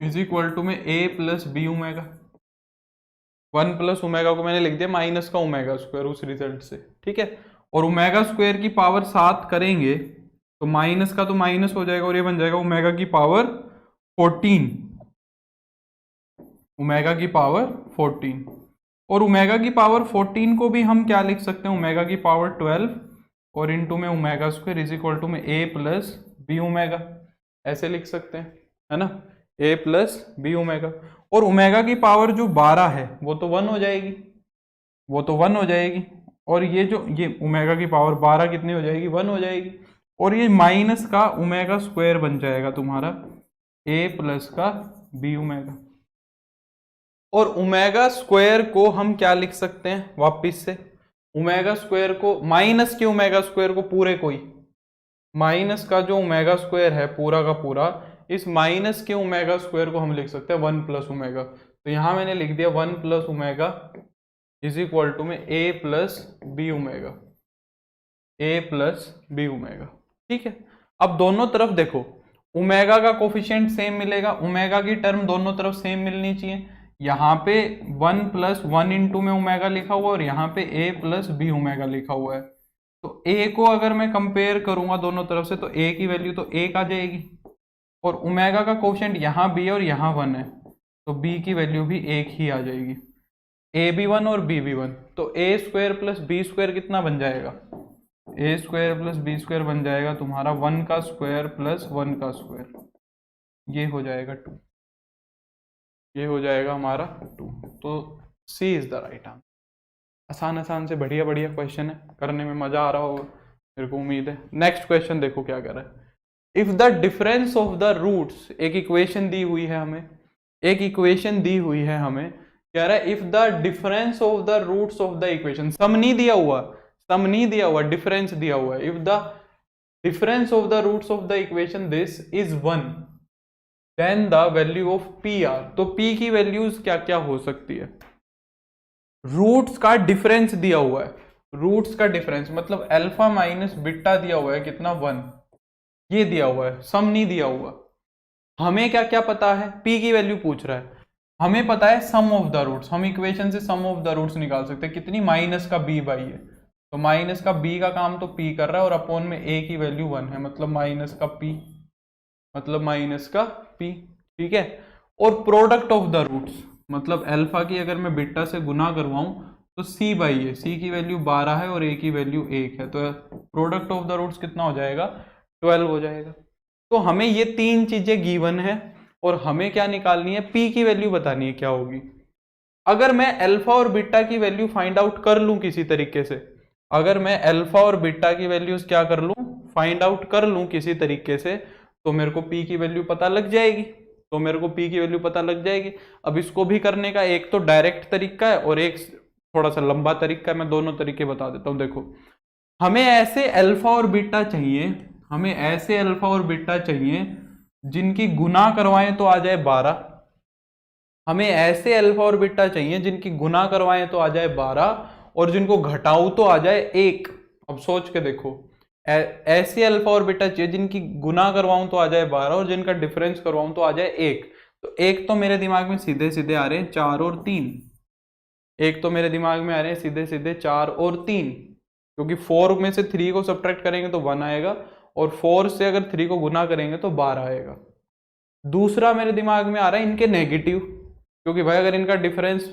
is equal to में A plus B omega. 1 plus omega को मैंने लिख दिया माइनस का ओमेगा स्क्वायर उस रिजल्ट से, ठीक है। और ओमेगा स्क्वायर की पावर 7 करेंगे तो माइनस का तो माइनस हो जाएगा और ये बन जाएगा ओमेगा की पावर 14, ओमेगा की पावर 14। और ओमेगा की पावर 14 को भी हम क्या लिख सकते हैं, ओमेगा की पावर 12 और इनटू में omega square is equal to में ए प्लस बी ओमेगा, ऐसे लिख सकते हैं, है ना, ए प्लस बी ओमेगा। और ओमेगा की पावर जो 12 है वो तो 1 हो जाएगी, वो तो 1 हो जाएगी। और ये जो ये ओमेगा की पावर 12 कितनी हो जाएगी, 1 हो जाएगी। और ये माइनस का ओमेगा स्क्वायर बन जाएगा तुम्हारा ए प्लस का बी ओमेगा। और ओमेगा स्क्वायर को हम क्या लिख सकते हैं वापिस से, ओमेगा स्क्वायर को माइनस के ओमेगा स्क्वायर को पूरे को ही, माइनस का जो ओमेगा स्क्वायर है पूरा का पूरा, इस माइनस के ओमेगा स्क्वायर को हम लिख सकते हैं 1 प्लस ओमेगा। तो यहां मैंने लिख दिया 1 plus omega is equal to में A plus B omega, A plus B omega, ठीक है। अब दोनों तरफ देखो, ओमेगा का कोफिशिएंट सेम मिलेगा, ओमेगा की टर्म दोनों तरफ सेम मिलनी चाहिए। यहाँ पे 1 + 1 इंटू में ओमेगा लिखा हुआ और यहाँ पे a + b ओमेगा लिखा हुआ है। तो a को अगर मैं कंपेयर करूंगा दोनों तरफ से तो a की वैल्यू तो 1 आ जाएगी, और ओमेगा का कोफिशिएंट यहाँ b और यहाँ 1 है, तो b की वैल्यू भी 1 ही आ जाएगी। a भी 1 और b भी 1, तो a² + b² कितना बन जाएगा? a² + b² बन जाएगा तुम्हारा 1 का स्क्वायर + 1 का स्क्वायर, ये हो जाएगा 2, ये हो जाएगा हमारा 2। तो सी इज द राइट आंसर। आसान आसान से बढ़िया बढ़िया क्वेश्चन है, करने में मजा आ रहा होगा, मेरे को उम्मीद है। नेक्स्ट क्वेश्चन देखो क्या कर रहा है। If the difference of the roots, एक इक्वेशन दी हुई है हमें, एक इक्वेशन दी हुई है हमें, कह रहा है if the difference of the roots of the equation, sum नहीं दिया हुआ, सम नहीं दिया हुआ, डिफरेंस दिया हुआ है। If the difference of the roots of the equation this is 1, then the value of P R. तो पी की वैल्यूज क्या क्या हो सकती है? रूट्स का डिफरेंस दिया हुआ है, रूट्स का डिफरेंस मतलब अल्फा माइनस बीटा दिया हुआ है कितना? 1, ये दिया हुआ है, सम नहीं दिया हुआ। हमें क्या क्या पता है? पी की वैल्यू पूछ रहा है, हमें पता है सम ऑफ द रूट्स, हम इक्वेशन से सम ऑफ द रूट्स निकाल सकते हैं, कितनी? माइनस का b बाई है, तो माइनस का b का काम तो p कर रहा है, और अपॉन में a की वैल्यू 1 है, मतलब माइनस का p, मतलब माइनस का p, ठीक है। और प्रोडक्ट ऑफ द रूट्स मतलब अल्फा की अगर मैं बीटा से गुना करवाऊं तो c बाई है, c की वैल्यू 12 है और a की वैल्यू 1 है, तो प्रोडक्ट ऑफ द रूट्स कितना हो जाएगा? 12 हो जाएगा। तो हमें ये तीन चीजें गिवन है और हमें क्या निकालनी है? p की वैल्यू बतानी है क्या होगी। अगर मैं अल्फा और बीटा की वैल्यू फाइंड आउट कर लूं किसी तरीके से, अगर मैं अल्फा और बीटा की वैल्यूज क्या कर लूं? फाइंड आउट कर लूं किसी तरीके से, तो मेरे को p की वैल्यू पता लग जाएगी, तो मेरे को p की वैल्यू पता लग जाएगी। अब इसको भी करने का एक तो डायरेक्ट तरीका है और एक थोड़ा सा लंबा तरीका है, मैं दोनों तरीके बता देता हूं। देखो, हमें ऐसे अल्फा और बीटा चाहिए, हमें ऐसे अल्फा और बीटा चाहिए जिनकी गुना करवाएं तो आ जाए 12, हमें ऐसे अल्फा और बीटा चाहिए जिनकी गुना करवाएं तो आ जाए 12, और जिनको घटाऊं तो आ जाए 1। अब सोच के देखो, ऐसे अल्फा और बीटा चाहिए जिनकी गुना करवाऊं तो आ जाए 12 और जिनका डिफरेंस करवाऊं तो आ जाए 1। तो एक तो मेरे दिमाग में सीधे सीधे आ रहे हैं 4 और 3, एक तो मेरे दिमाग में आ रहे हैं सीधे सीधे 4 और 3, क्योंकि 4 में से 3 को सब्ट्रैक्ट करेंगे तो 1 आएगा, और 4 से अगर 3 को गुना करेंगे तो 12 आएगा। दूसरा मेरे दिमाग में आ रहा है इनके नेगेटिव, क्योंकि भाई अगर इनका डिफरेंस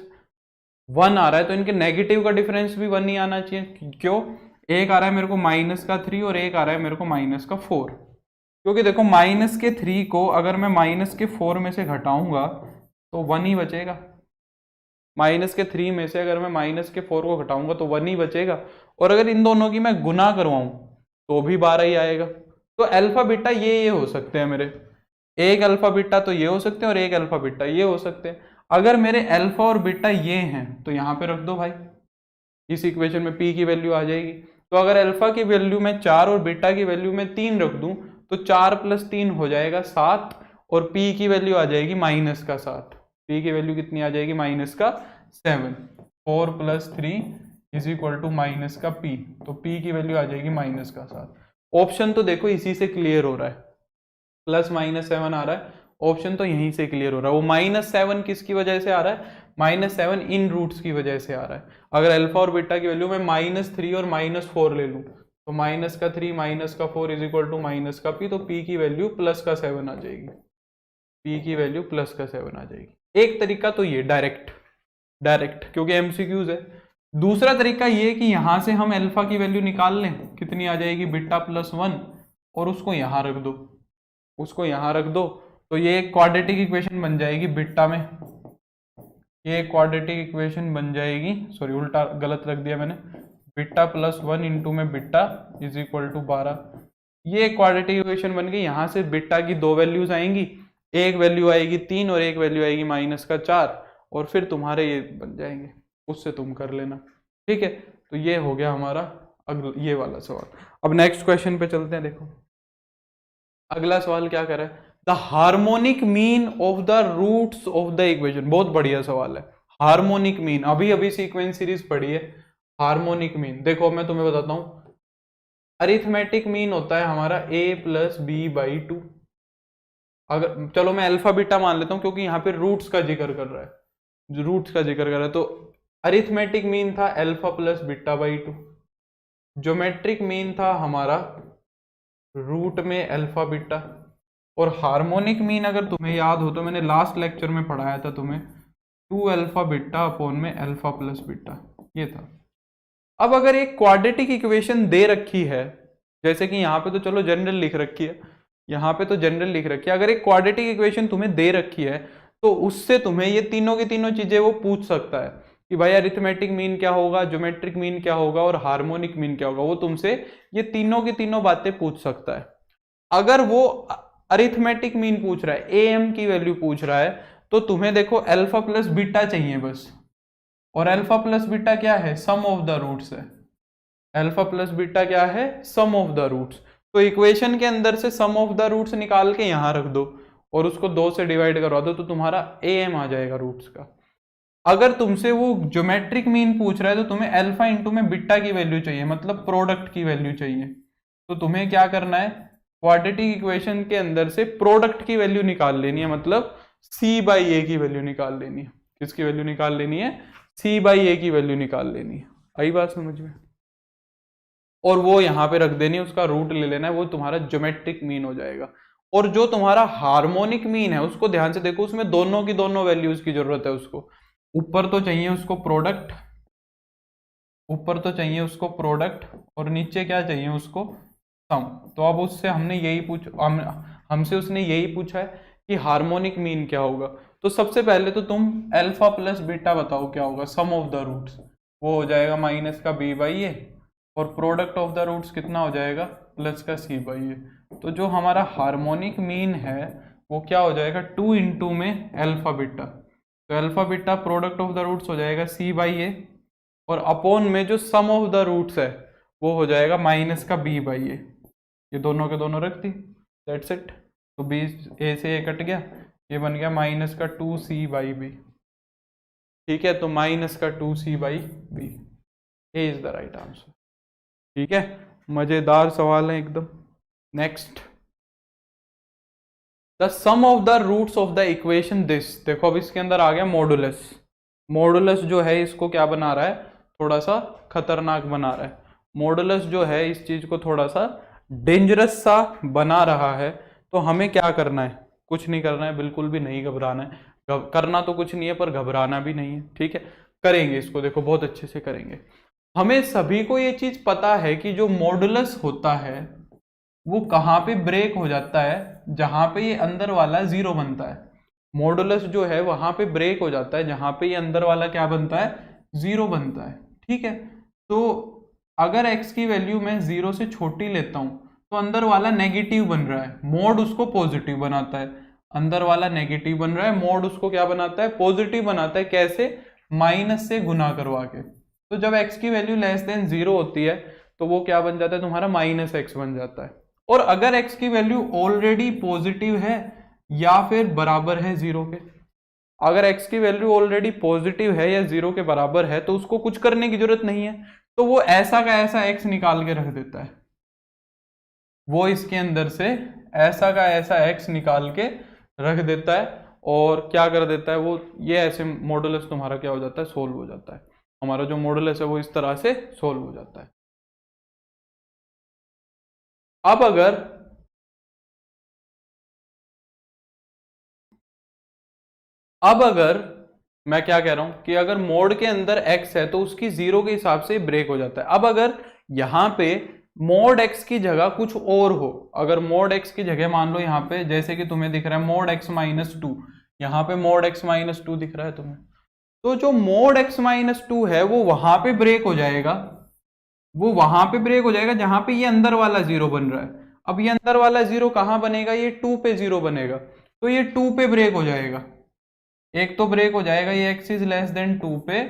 1 आ रहा है तो इनके नेगेटिव का डिफरेंस भी 1 ही आना चाहिए। क्यों? एक आ रहा है मेरे को -3 और एक आ रहा है मेरे को -4, क्योंकि देखो -3 को अगर मैं -4 में से घटाऊंगा तो 1 ही बचेगा, -3 में से अगर मैं -4 को घटाऊंगा तो 1 ही बचेगा, और अगर इन दोनों की मैं गुना करवाऊं तो भी 12 ही आएगा। तो अल्फा बीटा ये हो सकते हैं मेरे, एक अल्फा बीटा तो ये हो सकते हैं और एक अल्फा बीटा ये हो सकते हैं। अगर मेरे अल्फा और बीटा ये हैं तो यहाँ पे रख दो भाई, इस इक्वेशन में p की वैल्यू आ जाएगी। तो अगर अल्फा की वैल्यू में 4 और बीटा की वैल्यू में 3 रख दूं तो 4 + 3 हो जाएगा 7, और p की वैल्यू आ जाएगी -7। p की वैल्यू कितनी आ जाएगी? -7। 4 + 3 = -p, तो p की वैल्यू आ जाएगी -7। ऑप्शन तो देखो इसी से क्लियर हो रहा है, +-7 आ रहा है, ऑप्शन तो यहीं से क्लियर हो रहा है। वो -7 किसकी वजह से आ रहा है? -7 इन रूट्स की वजह से आ रहा है। अगर अल्फा और बीटा की वैल्यू में -3 और -4 ले लूं तो -3 -4 -p, तो p की वैल्यू +7 आ जाएगी, p की वैल्यू +7 आ जाएगी। एक तरीका तो ये डायरेक्ट क्योंकि एमसीक्यूज है। दूसरा तरीका ये कि यहां से हम अल्फा की वैल्यू निकाल लें, कितनी आ जाएगी? बीटा +1, और उसको यहां रख दो, उसको यहां रख दो, तो ये एक क्वाड्रेटिक इक्वेशन बन जाएगी बीटा में, ये एक क्वाड्रेटिक इक्वेशन बन जाएगी, सॉरी उल्टा गलत रख दिया मैंने, बीटा +1 इंटू में बीटा = 12। ये एक क्वाड्रेटिक इक्वेशन बन गई। यहाँ से बीटा की दो वैल्यूज आएंगी, एक वैल्यू आएगी 3 और एक वैल्यू आएगी -4, और फिर तुम्हारे ये बन जाएंगे, उससे तुम कर लेना, ठीक है। तो ये हो गया हमारा ये वाला सवाल। अब नेक्स्ट क्वेश्चन पे चलते हैं। देखो अगला सवाल क्या कर रहा है, the harmonic mean of the roots of the equation. बहुत बढ़िया सवाल है, हार्मोनिक मीन। अभी सीक्वेंस सीरीज पढ़ी है, हार्मोनिक मीन। देखो मैं तुम्हें बताता हूं, अरिथमेटिक मीन होता है हमारा a+b/2। अगर चलो मैं अल्फा बीटा मान लेता हूं क्योंकि यहाँ पे रूट्स का जिक्र कर रहा है, रूट्स का जिक्र कर रहा है, तो अरिथमेटिक मीन था α+β/2, ज्योमेट्रिक मीन था हमारा रूट में अल्फा बीटा, और हार्मोनिक मीन अगर तुम्हें याद हो तो मैंने लास्ट लेक्चर में पढ़ाया था तुम्हें 2α β/α+β, ये था। अब अगर एक क्वाड्रेटिक इक्वेशन दे रखी है, जैसे कि यहाँ पे तो चलो जनरल लिख रखी है, यहाँ पे तो जनरल लिख रखी है, अगर एक क्वाड्रेटिक इक्वेशन तुम्हें दे रखी है तो उससे तुम्हें ये तीनों की तीनों चीजें वो पूछ सकता है कि भाई अरिथमेटिक मीन क्या होगा, ज्योमेट्रिक मीन क्या होगा और हार्मोनिक मीन क्या होगा, वो तुमसे ये तीनों की तीनों बातें पूछ सकता है। अगर वो अरिथमेटिक मीन पूछ रहा है, am की वैल्यू पूछ रहा है, तो तुम्हें देखो α+β चाहिए बस, और α+β क्या है, सम ऑफ द रूट्स है। α+β क्या है, सम ऑफ द रूट्स। तो इक्वेशन के अंदर से सम ऑफ द रूट्स निकाल के यहां रख दो और उसको 2 से डिवाइड करवा दो, तो तुम्हारा am आ जाएगा रूट्स का। अगर तुमसे वो ज्योमेट्रिक मीन पूछ रहा है तो तुम्हें अल्फा इंटू में बीटा की वैल्यू चाहिए, मतलब प्रोडक्ट की वैल्यू चाहिए। तो तुम्हें क्या करना है, क्वाड्रेटिक इक्वेशन के अंदर से प्रोडक्ट की वैल्यू निकाल लेनी है, मतलब c/a की वैल्यू निकाल लेनी है। किसकी वैल्यू निकाल लेनी है, c/a की वैल्यू निकाल लेनी है। आई बात समझ में? और वो यहां पे रख देनी है, उसका रूट ले लेना है, वो तुम्हारा ज्योमेट्रिक मीन हो जाएगा। और जो तुम्हारा हार्मोनिक मीन है उसको ध्यान से देखो, उसमें दोनों की दोनों वैल्यूज की जरूरत है। उसको ऊपर तो चाहिए उसको प्रोडक्ट, ऊपर तो चाहिए उसको प्रोडक्ट, और नीचे क्या चाहिए उसको, सम। तो अब उससे हमने यही हमसे उसने यही पूछा है कि हार्मोनिक मीन क्या होगा। तो सबसे पहले तो तुम α+β बताओ क्या होगा, सम ऑफ द रूट्स, वो हो जाएगा -b/a, और प्रोडक्ट ऑफ द रूट्स कितना हो जाएगा, +c/a। तो जो हमारा हार्मोनिक मीन है वो क्या हो जाएगा, 2 इंटू में अल्फा बीटा, तो alpha beta product of the roots हो जाएगा c/a, और अपॉन में जो सम ऑफ द रूट्स है वो हो जाएगा -b/a। ये दोनों के दोनों रख दी, दैट्स इट। तो b a से a कट गया, ये बन गया -2c/b। ठीक है, तो -2c/b, A is the right answer. ठीक है, मजेदार सवाल है एकदम। Next, the sum of the roots of the equation this. देखो अब इसके अंदर आ गया मॉडुलस। मॉडुलस जो है इसको क्या बना रहा है, थोड़ा सा खतरनाक बना रहा है। मॉडुलस जो है इस चीज को थोड़ा सा डेंजरस सा बना रहा है। तो हमें क्या करना है, कुछ नहीं करना है, बिल्कुल भी नहीं घबराना है। करना तो कुछ नहीं है पर घबराना भी नहीं है। ठीक है, करेंगे इसको, देखो बहुत अच्छे से करेंगे। हमें सभी को ये चीज पता है कि जो मॉडुलस होता है वो कहाँ पे ब्रेक हो जाता है, जहां पे ये अंदर वाला 0 बनता है। मॉडुलस जो है वहां पे ब्रेक हो जाता है जहां पे ये अंदर वाला क्या बनता है, 0 बनता है। ठीक है, तो अगर x की वैल्यू मैं 0 से छोटी लेता हूं तो अंदर वाला नेगेटिव बन रहा है, मोड उसको पॉजिटिव बनाता है। अंदर वाला नेगेटिव बन रहा है, मोड उसको क्या बनाता है, पॉजिटिव बनाता है। कैसे, माइनस से गुना करवा के। तो जब x की वैल्यू लेस देन 0 होती है तो वो क्या बन जाता है, तुम्हारा -x बन जाता है। और अगर x की वैल्यू ऑलरेडी पॉजिटिव है या फिर बराबर है 0 के, अगर x की वैल्यू ऑलरेडी पॉजिटिव है या 0 के बराबर है तो उसको कुछ करने की जरूरत नहीं है, तो वो ऐसा का ऐसा x निकाल के रख देता है। वो इसके अंदर से ऐसा का ऐसा x निकाल के रख देता है और क्या कर देता है वो, ये ऐसे मॉडुलस तुम्हारा क्या हो जाता है, सोल्व हो जाता है। हमारा जो मॉडुलस है वो इस तरह से सोल्व हो जाता है। अब अगर मैं क्या कह रहा हूं कि अगर मोड के अंदर x है तो उसकी 0 के हिसाब से ब्रेक हो जाता है। अब अगर यहां पे मोड x की जगह कुछ और हो, अगर मोड x की जगह मान लो यहाँ पे जैसे कि तुम्हें दिख रहा है मोड x-2, यहाँ पे मोड x-2 दिख रहा है तुम्हें, तो जो मोड x-2 है वो वहां पे ब्रेक हो जाएगा, वो वहां पे ब्रेक हो जाएगा जहां पे ये अंदर वाला 0 बन रहा है। अब ये अंदर वाला 0 कहां बनेगा, ये 2 पे 0 बनेगा, तो ये 2 पे ब्रेक हो जाएगा। एक तो ब्रेक हो जाएगा ये x इज लेस देन 2 पे,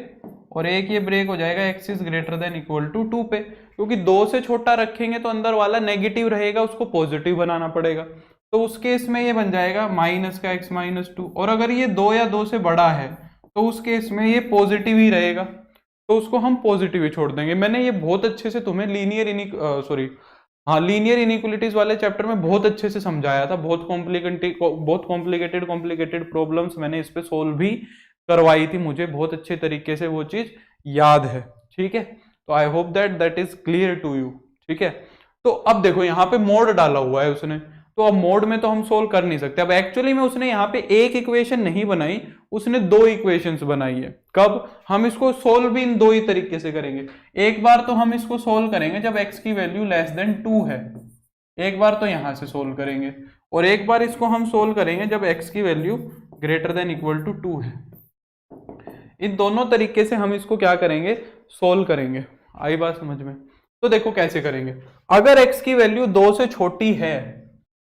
और एक ये ब्रेक हो जाएगा x is greater than equal to 2 पे, क्योंकि 2 से छोटा रखेंगे तो अंदर वाला नेगेटिव रहेगा, उसको पॉजिटिव बनाना पड़ेगा। तो उस केस में ये बन जाएगा -x-2, और अगर ये 2 या 2 से बड़ा है तो उस केस में ये पॉजिटिव ही रहेगा, तो उसको हम पॉजिटिव ही छोड़ देंगे। मैंने ये बहुत अच्छे से तुम्हें लीनियर हाँ, लीनियर इनइक्वालिटीज वाले चैप्टर में बहुत अच्छे से समझाया था, बहुत कॉम्प्लिकेटेड प्रॉब्लम्स मैंने इस पे सोल्व भी करवाई थी, मुझे बहुत अच्छे तरीके से वो चीज याद है। ठीक है, तो I hope that is clear to you. ठीक है, तो अब देखो यहाँ पे मोड डाला हुआ है उसने, तो अब मोड में तो हम सोल्व कर नहीं सकते। अब एक्चुअली में उसने यहाँ पे एक इक्वेशन नहीं बनाई, उसने दो इक्वेशंस बनाई है। कब? हम इसको सोल्व भी इन दो ही तरीके से करेंगे। एक बार तो हम इसको सोल्व करेंगे जब x की वैल्यू लेस देन 2 है, एक बार तो यहां से सोल्व करेंगे, और एक बार इसको हम सोल्व करेंगे जब x की value greater than equal to 2 है। इन दोनों तरीके से हम इसको क्या करेंगे? सोल्व करेंगे। आई बात समझ में? तो देखो कैसे करेंगे। अगर x की वैल्यू 2 से छोटी है,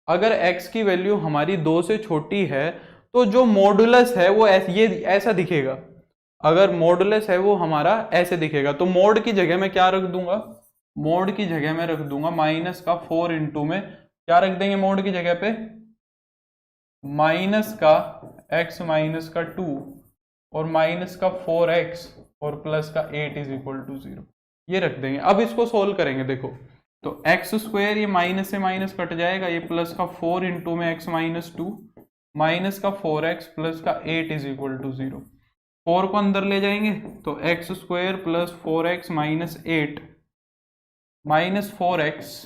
अगर x की वैल्यू हमारी 2 से छोटी है, तो जो मॉडुलस है वो ये ऐसा दिखेगा। अगर मॉडुलस है वो हमारा ऐसे दिखेगा, तो मोड की जगह में क्या रख दूंगा? मोड की जगह में रख दूंगा माइनस का 4 इंटू में क्या रख देंगे मोड की जगह पे? माइनस का x माइनस का 2 और माइनस का 4x और प्लस का 8 इज इक्वल टू 0, ये रख देंगे। अब इसको सोल्व करेंगे। देखो तो एक्स स्क्वायर, ये माइनस से माइनस कट जाएगा, ये प्लस का 4 इंटू में x माइनस 2 माइनस का 4x प्लस का 8 इज इक्वल टू 0। 4 को अंदर ले जाएंगे तो X square plus 4x minus 8 minus 4x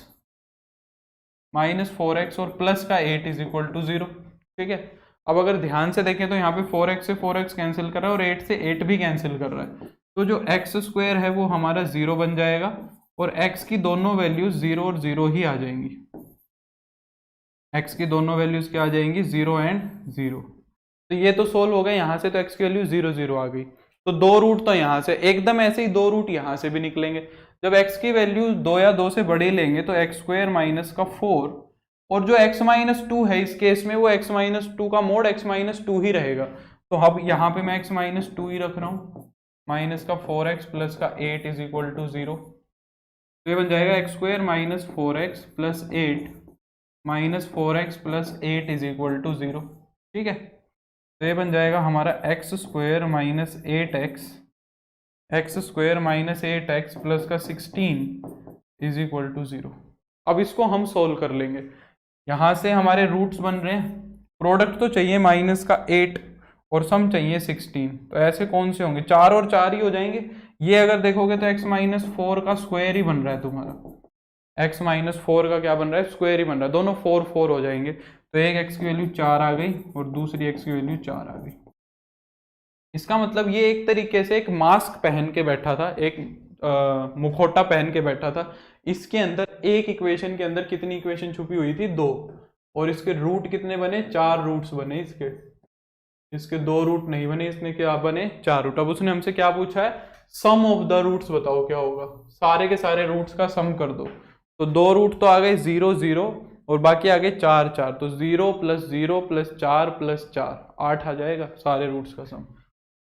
और प्लस का 8 इज इक्वल टू 0। ठीक है, अब अगर ध्यान से देखें तो यहाँ पे 4x से 4x कैंसिल कर रहा है और 8 से 8 भी कैंसिल कर रहा है, तो जो एक्स स्क्वायर है वो हमारा 0 बन जाएगा और x की दोनों वैल्यूज 0 और 0 ही आ जाएंगी। x की दोनों वैल्यूज क्या आ जाएंगी? 0 एंड 0। तो ये तो सोल्व हो गया, यहाँ से तो x की वैल्यू 0 0 आ गई। तो दो रूट तो यहाँ से एकदम ऐसे ही, दो रूट यहाँ से भी निकलेंगे। जब x की वैल्यू 2 या 2 से बड़ी लेंगे तो x स्क्वायर माइनस का 4 और जो x माइनस 2 है इस केस में वो x माइनस 2 का मोड x माइनस 2 ही रहेगा। तो अब यहाँ पे मैं x माइनस 2 ही रख रहा हूँ, माइनस का 4x प्लस का 8 इज इक्वल टू 0। तो ये बन जाएगा x square minus 4x plus 8 minus 4x plus 8 is equal to 0। ठीक है, तो ये बन जाएगा हमारा x square minus 8x plus का 16 इज इक्वल टू 0। अब इसको हम सोल्व कर लेंगे। यहाँ से हमारे रूट्स बन रहे हैं, प्रोडक्ट तो चाहिए माइनस का 8 और सम चाहिए 16, तो ऐसे कौन से होंगे? 4 और 4 ही हो जाएंगे। ये अगर देखोगे तो x माइनस 4 का स्क्वायर ही बन रहा है तुम्हारा, x माइनस 4 का क्या बन रहा है? स्क्वायर ही बन रहा है। दोनों 4 4 हो जाएंगे, तो एक x की वैल्यू 4 आ गई और दूसरी x की वैल्यू 4 आ गई। इसका मतलब ये एक तरीके से एक मास्क पहन के बैठा था, एक मुखौटा पहन के बैठा था। इसके अंदर एक इक्वेशन के अंदर कितनी इक्वेशन छुपी हुई थी? 2, और इसके रूट कितने बने? 4 रूट्स बने इसके 2 रूट नहीं बने, इसने क्या बने? 4 रूट। अब उसने हमसे क्या पूछा है? सम ऑफ द रूट्स बताओ क्या होगा। सारे के सारे रूट्स का सम कर दो, तो 2 रूट तो आ गए 0 0 और बाकी आ गए 4 4, तो 0 प्लस 0 प्लस 4 प्लस 4 8 आ जाएगा, सारे रूट्स का सम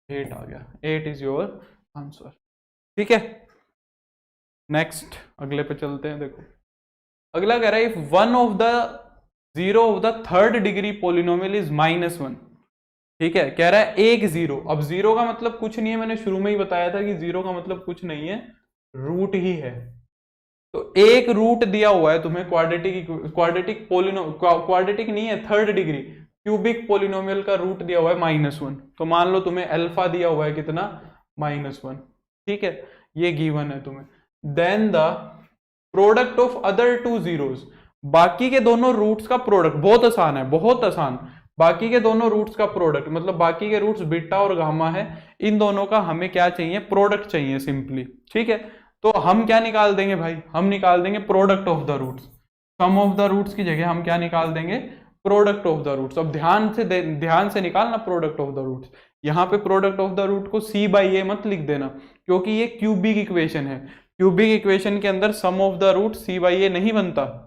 8 आ गया। 8 इज योर आंसर। ठीक है, नेक्स्ट अगले पे चलते हैं। देखो अगला कह रहा है if one of the zero of the third degree polynomial is -1। ठीक है, कह रहा है एक जीरो। अब जीरो का मतलब कुछ नहीं है, मैंने शुरू में ही बताया था कि जीरो का मतलब कुछ नहीं है, रूट ही है। तो एक रूट दिया हुआ है तुम्हें क्वाड्रेटिक नहीं है, थर्ड डिग्री क्यूबिक पोलिनोमियल का रूट दिया हुआ है -1। तो मान लो तुम्हें अल्फा दिया हुआ है कितना? -1। ठीक है, ये गिवन है तुम्हें। Then the product of other 2 zeros, बाकी के दोनों रूट्स का प्रोडक्ट, बहुत आसान है, बहुत आसान। बाकी के दोनों रूट्स का प्रोडक्ट मतलब बाकी के रूट्स बीटा और गामा है, इन दोनों का हमें क्या चाहिए? प्रोडक्ट चाहिए सिंपली। ठीक है, तो हम क्या निकाल देंगे भाई? हम निकाल देंगे product of the roots. Sum of the roots की जगह हम क्या निकाल देंगे? Product of the roots. अब ध्यान से निकालना प्रोडक्ट ऑफ द रूट्स। यहाँ पे प्रोडक्ट ऑफ द रूट को c/a मत लिख देना, क्योंकि ये क्यूबिक इक्वेशन है। क्यूबिक इक्वेशन के अंदर सम ऑफ द रूट c/a नहीं बनता।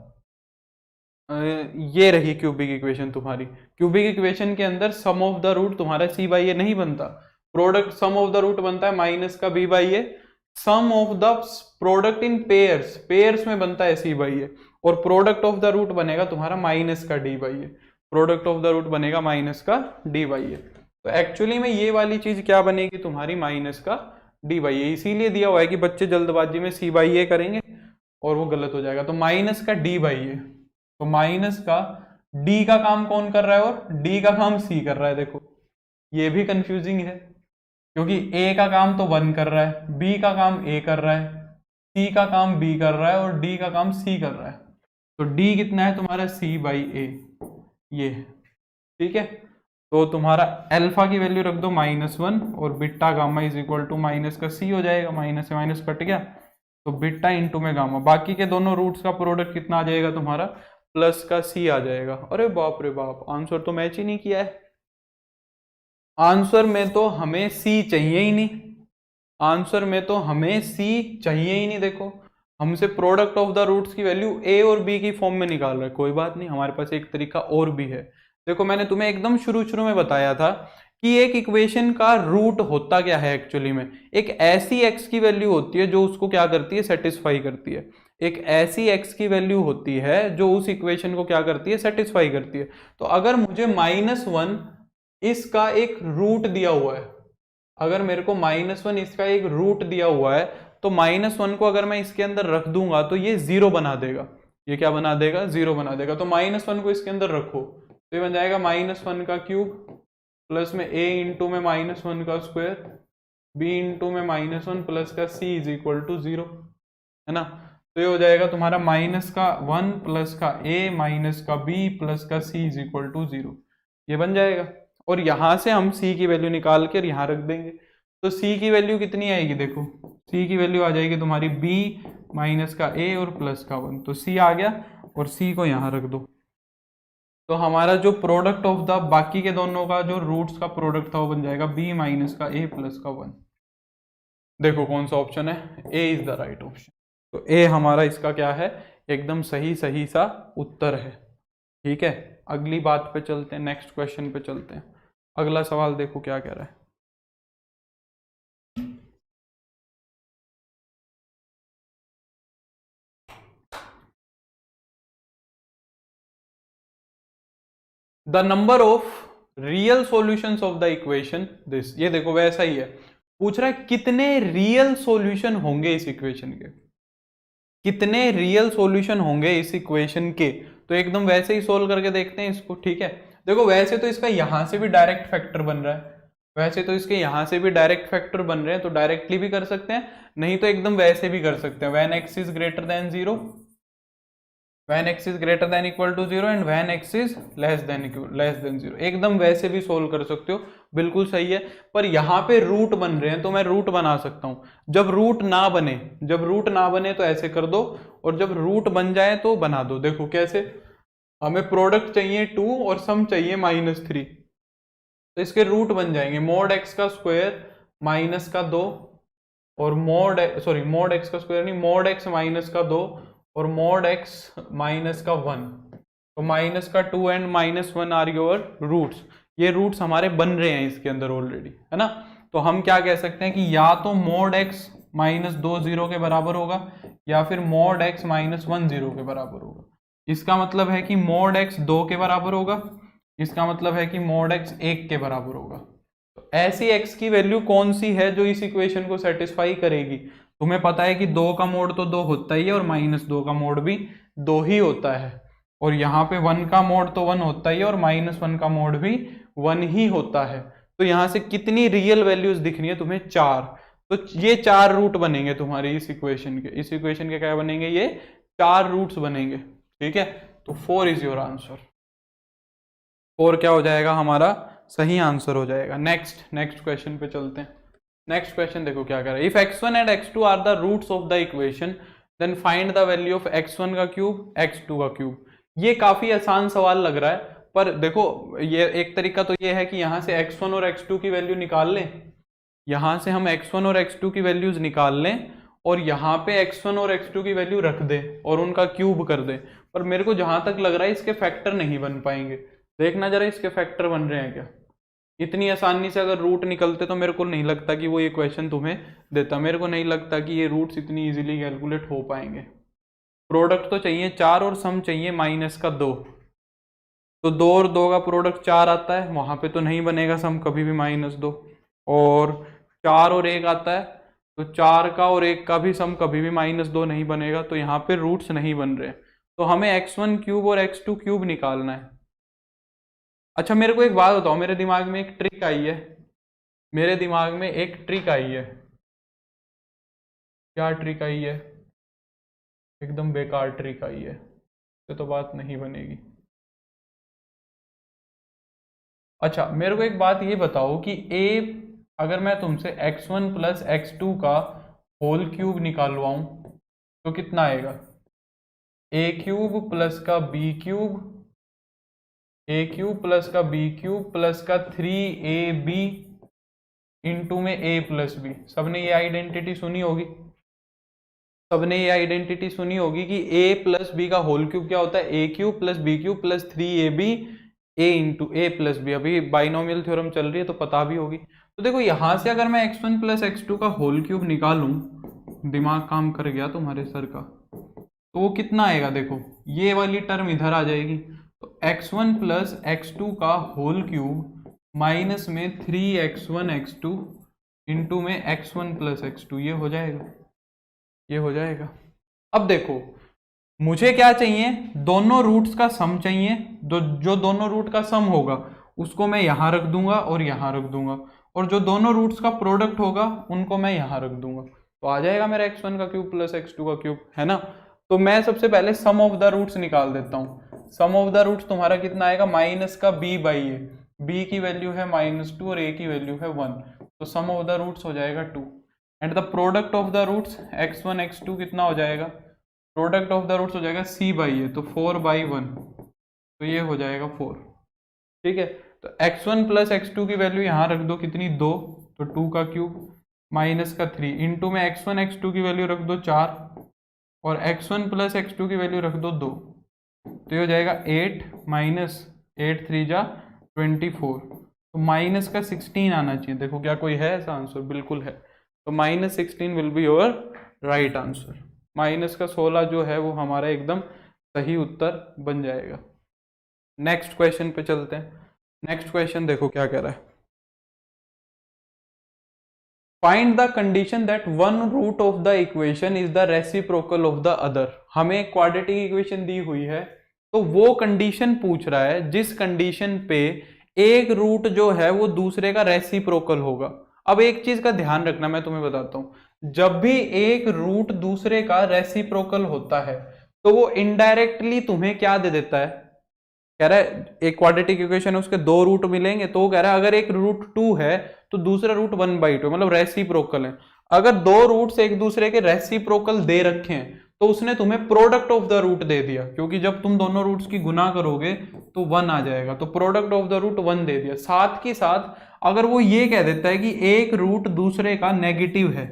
ये रही क्यूबिक इक्वेशन तुम्हारी, क्यूबिक इक्वेशन के अंदर सम ऑफ द रूट तुम्हारा c/a नहीं बनता। Product sum of the root बनता है माइनस का b/a। Sum of the product in pairs में बनता है c/a, और प्रोडक्ट ऑफ द रूट बनेगा तुम्हारा माइनस का d/a। Product of the root बनेगा माइनस का d/a। तो एक्चुअली में ये वाली चीज क्या बनेगी तुम्हारी? माइनस का d/a। इसीलिए दिया हुआ है कि बच्चे जल्दबाजी में c/a करेंगे और वो गलत हो जाएगा। तो माइनस का डी बाई ए, तो माइनस का डी का काम कौन कर रहा है और डी का काम सी कर रहा है। देखो ये भी कंफ्यूजिंग है, क्योंकि ए का काम तो 1 कर रहा है, बी का काम ए कर रहा है, सी का काम बी कर रहा है और डी का काम सी कर रहा है। तो डी कितना है तुम्हारा सी बाई ए, ये है, ठीक है। तो तुम्हारा अल्फा की वैल्यू रख दो -1 और beta gamma is equal to minus का सी हो जाएगा, माइनस से माइनस कट गया तो बीटा इंटू में गामा, बाकी के दोनों रूट्स का प्रोडक्ट कितना आ जाएगा तुम्हारा प्लस का सी आ जाएगा। अरे बाप रे बाप, आंसर तो मैच ही नहीं किया है। आंसर में तो हमें सी चाहिए ही नहीं, आंसर में तो हमें सी चाहिए ही नहीं। देखो हमसे प्रोडक्ट ऑफ द रूट्स की वैल्यू ए और बी की फॉर्म में निकाल रहा है, कोई बात नहीं, हमारे पास एक तरीका और भी है। देखो मैंने तुम्हें एकदम शुरू में बताया था कि एक इक्वेशन का रूट होता क्या है एक्चुअली में, एक ऐसी एक्स की वैल्यू होती है जो उसको क्या करती है, सेटिस्फाई करती है। एक ऐसी एक्स की वैल्यू होती है जो उस इक्वेशन को क्या करती है, सेटिस्फाई करती है। तो अगर मुझे -1 इसका एक रूट दिया हुआ है, अगर मेरे को -1 इसका एक रूट दिया हुआ है, तो -1 को अगर मैं इसके अंदर रख दूंगा तो ये 0 बना देगा। ये क्या बना देगा, 0 बना देगा। तो -1 को इसके अंदर रखो तो ये बन जाएगा -1 का क्यूब प्लस में a इंटू में -1 का स्क्वायर, b इंटू में -1 प्लस का c इज इक्वल टू 0, है ना। तो ये हो जाएगा तुम्हारा -1 प्लस का a माइनस का b प्लस का c इज इक्वल टू 0, ये बन जाएगा। और यहां से हम c की वैल्यू निकाल कर यहां रख देंगे। तो c की वैल्यू कितनी आएगी, देखो c की वैल्यू आ जाएगी तुम्हारी b माइनस का a और प्लस का 1, तो c आ गया और c को यहां रख दो। तो हमारा जो प्रोडक्ट ऑफ द बाकी के दोनों का जो रूट्स का प्रोडक्ट था वो बन जाएगा b माइनस का a प्लस का 1। देखो कौन सा ऑप्शन है, a is the right option. तो a हमारा इसका क्या है, एकदम सही सा उत्तर है, ठीक है। अगली बात पे चलते हैं, नेक्स्ट क्वेश्चन पे चलते हैं। अगला सवाल देखो क्या कह रहा है। The number of real solutions of the equation this, ये देखो वैसा ही है, पूछ रहा है कितने रियल सॉल्यूशन होंगे इस इक्वेशन के, कितने रियल सॉल्यूशन होंगे इस इक्वेशन के। तो एकदम वैसे ही सोल्व करके देखते हैं इसको, ठीक है। देखो वैसे तो इसका यहां से भी डायरेक्ट फैक्टर बन रहा है, वैसे तो इसके यहां से भी डायरेक्ट फैक्टर बन रहे हैं, तो डायरेक्टली भी कर सकते हैं, नहीं तो एकदम वैसे भी कर सकते हैं। When x is greater then 0, when x is greater than equal to 0 and when x is less than 0, एकदम वैसे भी सोल्व कर सकते हो, बिल्कुल सही है। पर यहाँ पे रूट बन रहे हैं तो मैं रूट बना सकता हूँ। जब रूट ना बने, जब रूट ना बने तो ऐसे कर दो, और जब रूट बन जाए तो बना दो। देखो कैसे, हमें प्रोडक्ट चाहिए 2 और सम चाहिए -3, तो इसके रूट बन जाएंगे मोड x का स्क्वायर माइनस का 2 और मोड x का स्क्वायर नहीं, मोड x माइनस का 2 और मोड x माइनस का 1। तो माइनस का 2 एंड -1 आर योर रूट्स, ये रूट्स हमारे बन रहे हैं इसके अंदर ऑलरेडी, है ना। तो हम क्या कह सकते हैं कि या तो मोड x -2 0 के बराबर होगा, या फिर मोड x -1 0 के बराबर होगा। इसका मतलब है कि मोड x 2 के बराबर होगा, इसका मतलब है कि मोड x 1 के बराबर होगा। तो ऐसी x की वैल्यू कौन सी है जो इस इक्वेशन को सेटिस्फाई करेगी। तुम्हें पता है कि 2 का मोड तो 2 होता ही है और -2 का मोड भी 2 ही होता है, और यहाँ पे 1 का मोड तो 1 होता ही है और -1 का मोड भी 1 ही होता है। तो यहाँ से कितनी रियल वैल्यूज दिखनी है तुम्हें, 4। तो ये 4 रूट बनेंगे तुम्हारे इस इक्वेशन के, इस इक्वेशन के क्या बनेंगे, ये 4 रूट्स बनेंगे, ठीक है। तो 4 इज योर आंसर, 4 क्या हो जाएगा, हमारा सही आंसर हो जाएगा। नेक्स्ट क्वेश्चन पे चलते हैं। नेक्स्ट क्वेश्चन देखो क्या कर रहा है, if x1 and x2 are the roots of the equation then find the value of x1 का क्यूब x2 का क्यूब। ये काफी आसान सवाल लग रहा है, पर देखो ये एक तरीका तो ये है कि यहाँ से x1 और x2 की वैल्यू निकाल लें, यहाँ से हम x1 और x2 की वैल्यूज निकाल लें और यहाँ पे x1 और x2 की वैल्यू रख दे और उनका क्यूब कर दे। पर मेरे को जहां तक लग रहा है इसके फैक्टर नहीं बन पाएंगे। देखना जरा इसके फैक्टर बन रहे हैं क्या। इतनी आसानी से अगर रूट निकलते तो मेरे को नहीं लगता कि वो ये क्वेश्चन तुम्हें देता, मेरे को नहीं लगता कि ये रूट्स इतनी इजीली कैलकुलेट हो पाएंगे। प्रोडक्ट तो चाहिए 4 और सम चाहिए -2, तो 2 और 2 का प्रोडक्ट 4 आता है, वहां पे तो नहीं बनेगा सम कभी भी -2, और 4 और 1 आता है तो 4 का और 1 का भी सम कभी भी -2 नहीं बनेगा, तो यहाँ पे रूट्स नहीं बन रहे। तो हमें x1 क्यूब और x2 क्यूब निकालना है। अच्छा मेरे को एक बात बताओ, मेरे दिमाग में एक ट्रिक आई है, मेरे दिमाग में एक ट्रिक आई है। क्या ट्रिक आई है? एकदम बेकार ट्रिक आई है, इससे तो बात नहीं बनेगी। अच्छा मेरे को एक बात ये बताओ कि अगर मैं तुमसे x1 प्लस x2 का होल क्यूब निकालवाऊं तो कितना आएगा? a क्यूब प्लस का b cube, a cube plus का b क्यूब प्लस का 3ab इंटू में a प्लस b। सबने ये आइडेंटिटी सुनी होगी, सबने ये आइडेंटिटी सुनी होगी कि a प्लस बी का होल क्यूब क्या होता है? a cube plus B cube plus 3ab a into a plus B. अभी बाइनोमियल थ्योरम चल रही है तो पता भी होगी। तो देखो यहां से अगर मैं x1 प्लस x2 का होल क्यूब निकालूं, दिमाग काम कर गया तुम्हारे सर का, तो वो कितना आएगा? देखो ये वाली टर्म इधर आ जाएगी, तो x1 प्लस x2 का होल क्यूब माइनस में 3x1 x2 इंटू में x1 प्लस x2, ये हो जाएगा, ये हो जाएगा। अब देखो मुझे क्या चाहिए? दोनों रूट्स का सम चाहिए। जो दोनों रूट का सम होगा उसको मैं यहां रख दूंगा और यहां रख दूंगा, और जो दोनों रूट्स का प्रोडक्ट होगा उनको मैं यहां रख दूंगा, तो आ जाएगा मेरा x1 का क्यूब प्लस x2 का क्यूब, है ना। तो मैं सबसे पहले सम ऑफ द रूट्स निकाल देता हूं। सम ऑफ द रूट्स तुम्हारा कितना आएगा? माइनस का b बाई ए, b की वैल्यू है -2 और a की वैल्यू है 1, तो सम ऑफ द रूट्स हो जाएगा 2। And the product of the roots x1 x2 कितना हो जाएगा? प्रोडक्ट ऑफ द रूट्स हो जाएगा c बाई ए, तो 4/1, तो ये हो जाएगा 4। ठीक है, तो x1 प्लस x2 की वैल्यू यहां रख दो, कितनी? 2, तो 2 का क्यूब माइनस का 3 इंटू में x1 x2 की वैल्यू रख दो 4, और x1 प्लस x2 की वैल्यू रख दो 2, तो ये हो जाएगा 8 माइनस 8 3 जा 24, तो माइनस का 16 आना चाहिए। देखो क्या कोई है ऐसा आंसर? बिल्कुल है, तो -16 will be your right answer. Minus का 16 जो है वो हमारा एकदम सही उत्तर बन जाएगा। नेक्स्ट क्वेश्चन पे चलते हैं। नेक्स्ट क्वेश्चन देखो क्या कह रहा है। Find the condition that one root of the equation is the reciprocal of the other. हमें क्वाड्रेटिक इक्वेशन दी हुई है, तो वो कंडीशन पूछ रहा है जिस कंडीशन पे एक रूट जो है वो दूसरे का रेसिप्रोकल होगा। अब एक चीज का ध्यान रखना, मैं तुम्हें बताता हूं, जब भी एक रूट दूसरे का रेसिप्रोकल होता है तो वो इनडायरेक्टली तुम्हें क्या दे देता है? कह रहा है एक क्वाड्रेटिक इक्वेशन है, उसके दो रूट मिलेंगे, तो वो कह रहा है अगर एक रूट 2 है तो दूसरा रूट 1/2, मतलब रेसिप्रोकल है। अगर दो रूट्स एक दूसरे के रेसिप्रोकल दे रखे हैं तो उसने तुम्हें प्रोडक्ट ऑफ द रूट दे दिया, क्योंकि जब तुम दोनों रूट्स की गुना करोगे तो 1 आ जाएगा, तो प्रोडक्ट ऑफ द रूट 1 दे दिया। साथ ही साथ अगर वो ये कह देता है कि एक रूट दूसरे का नेगेटिव है,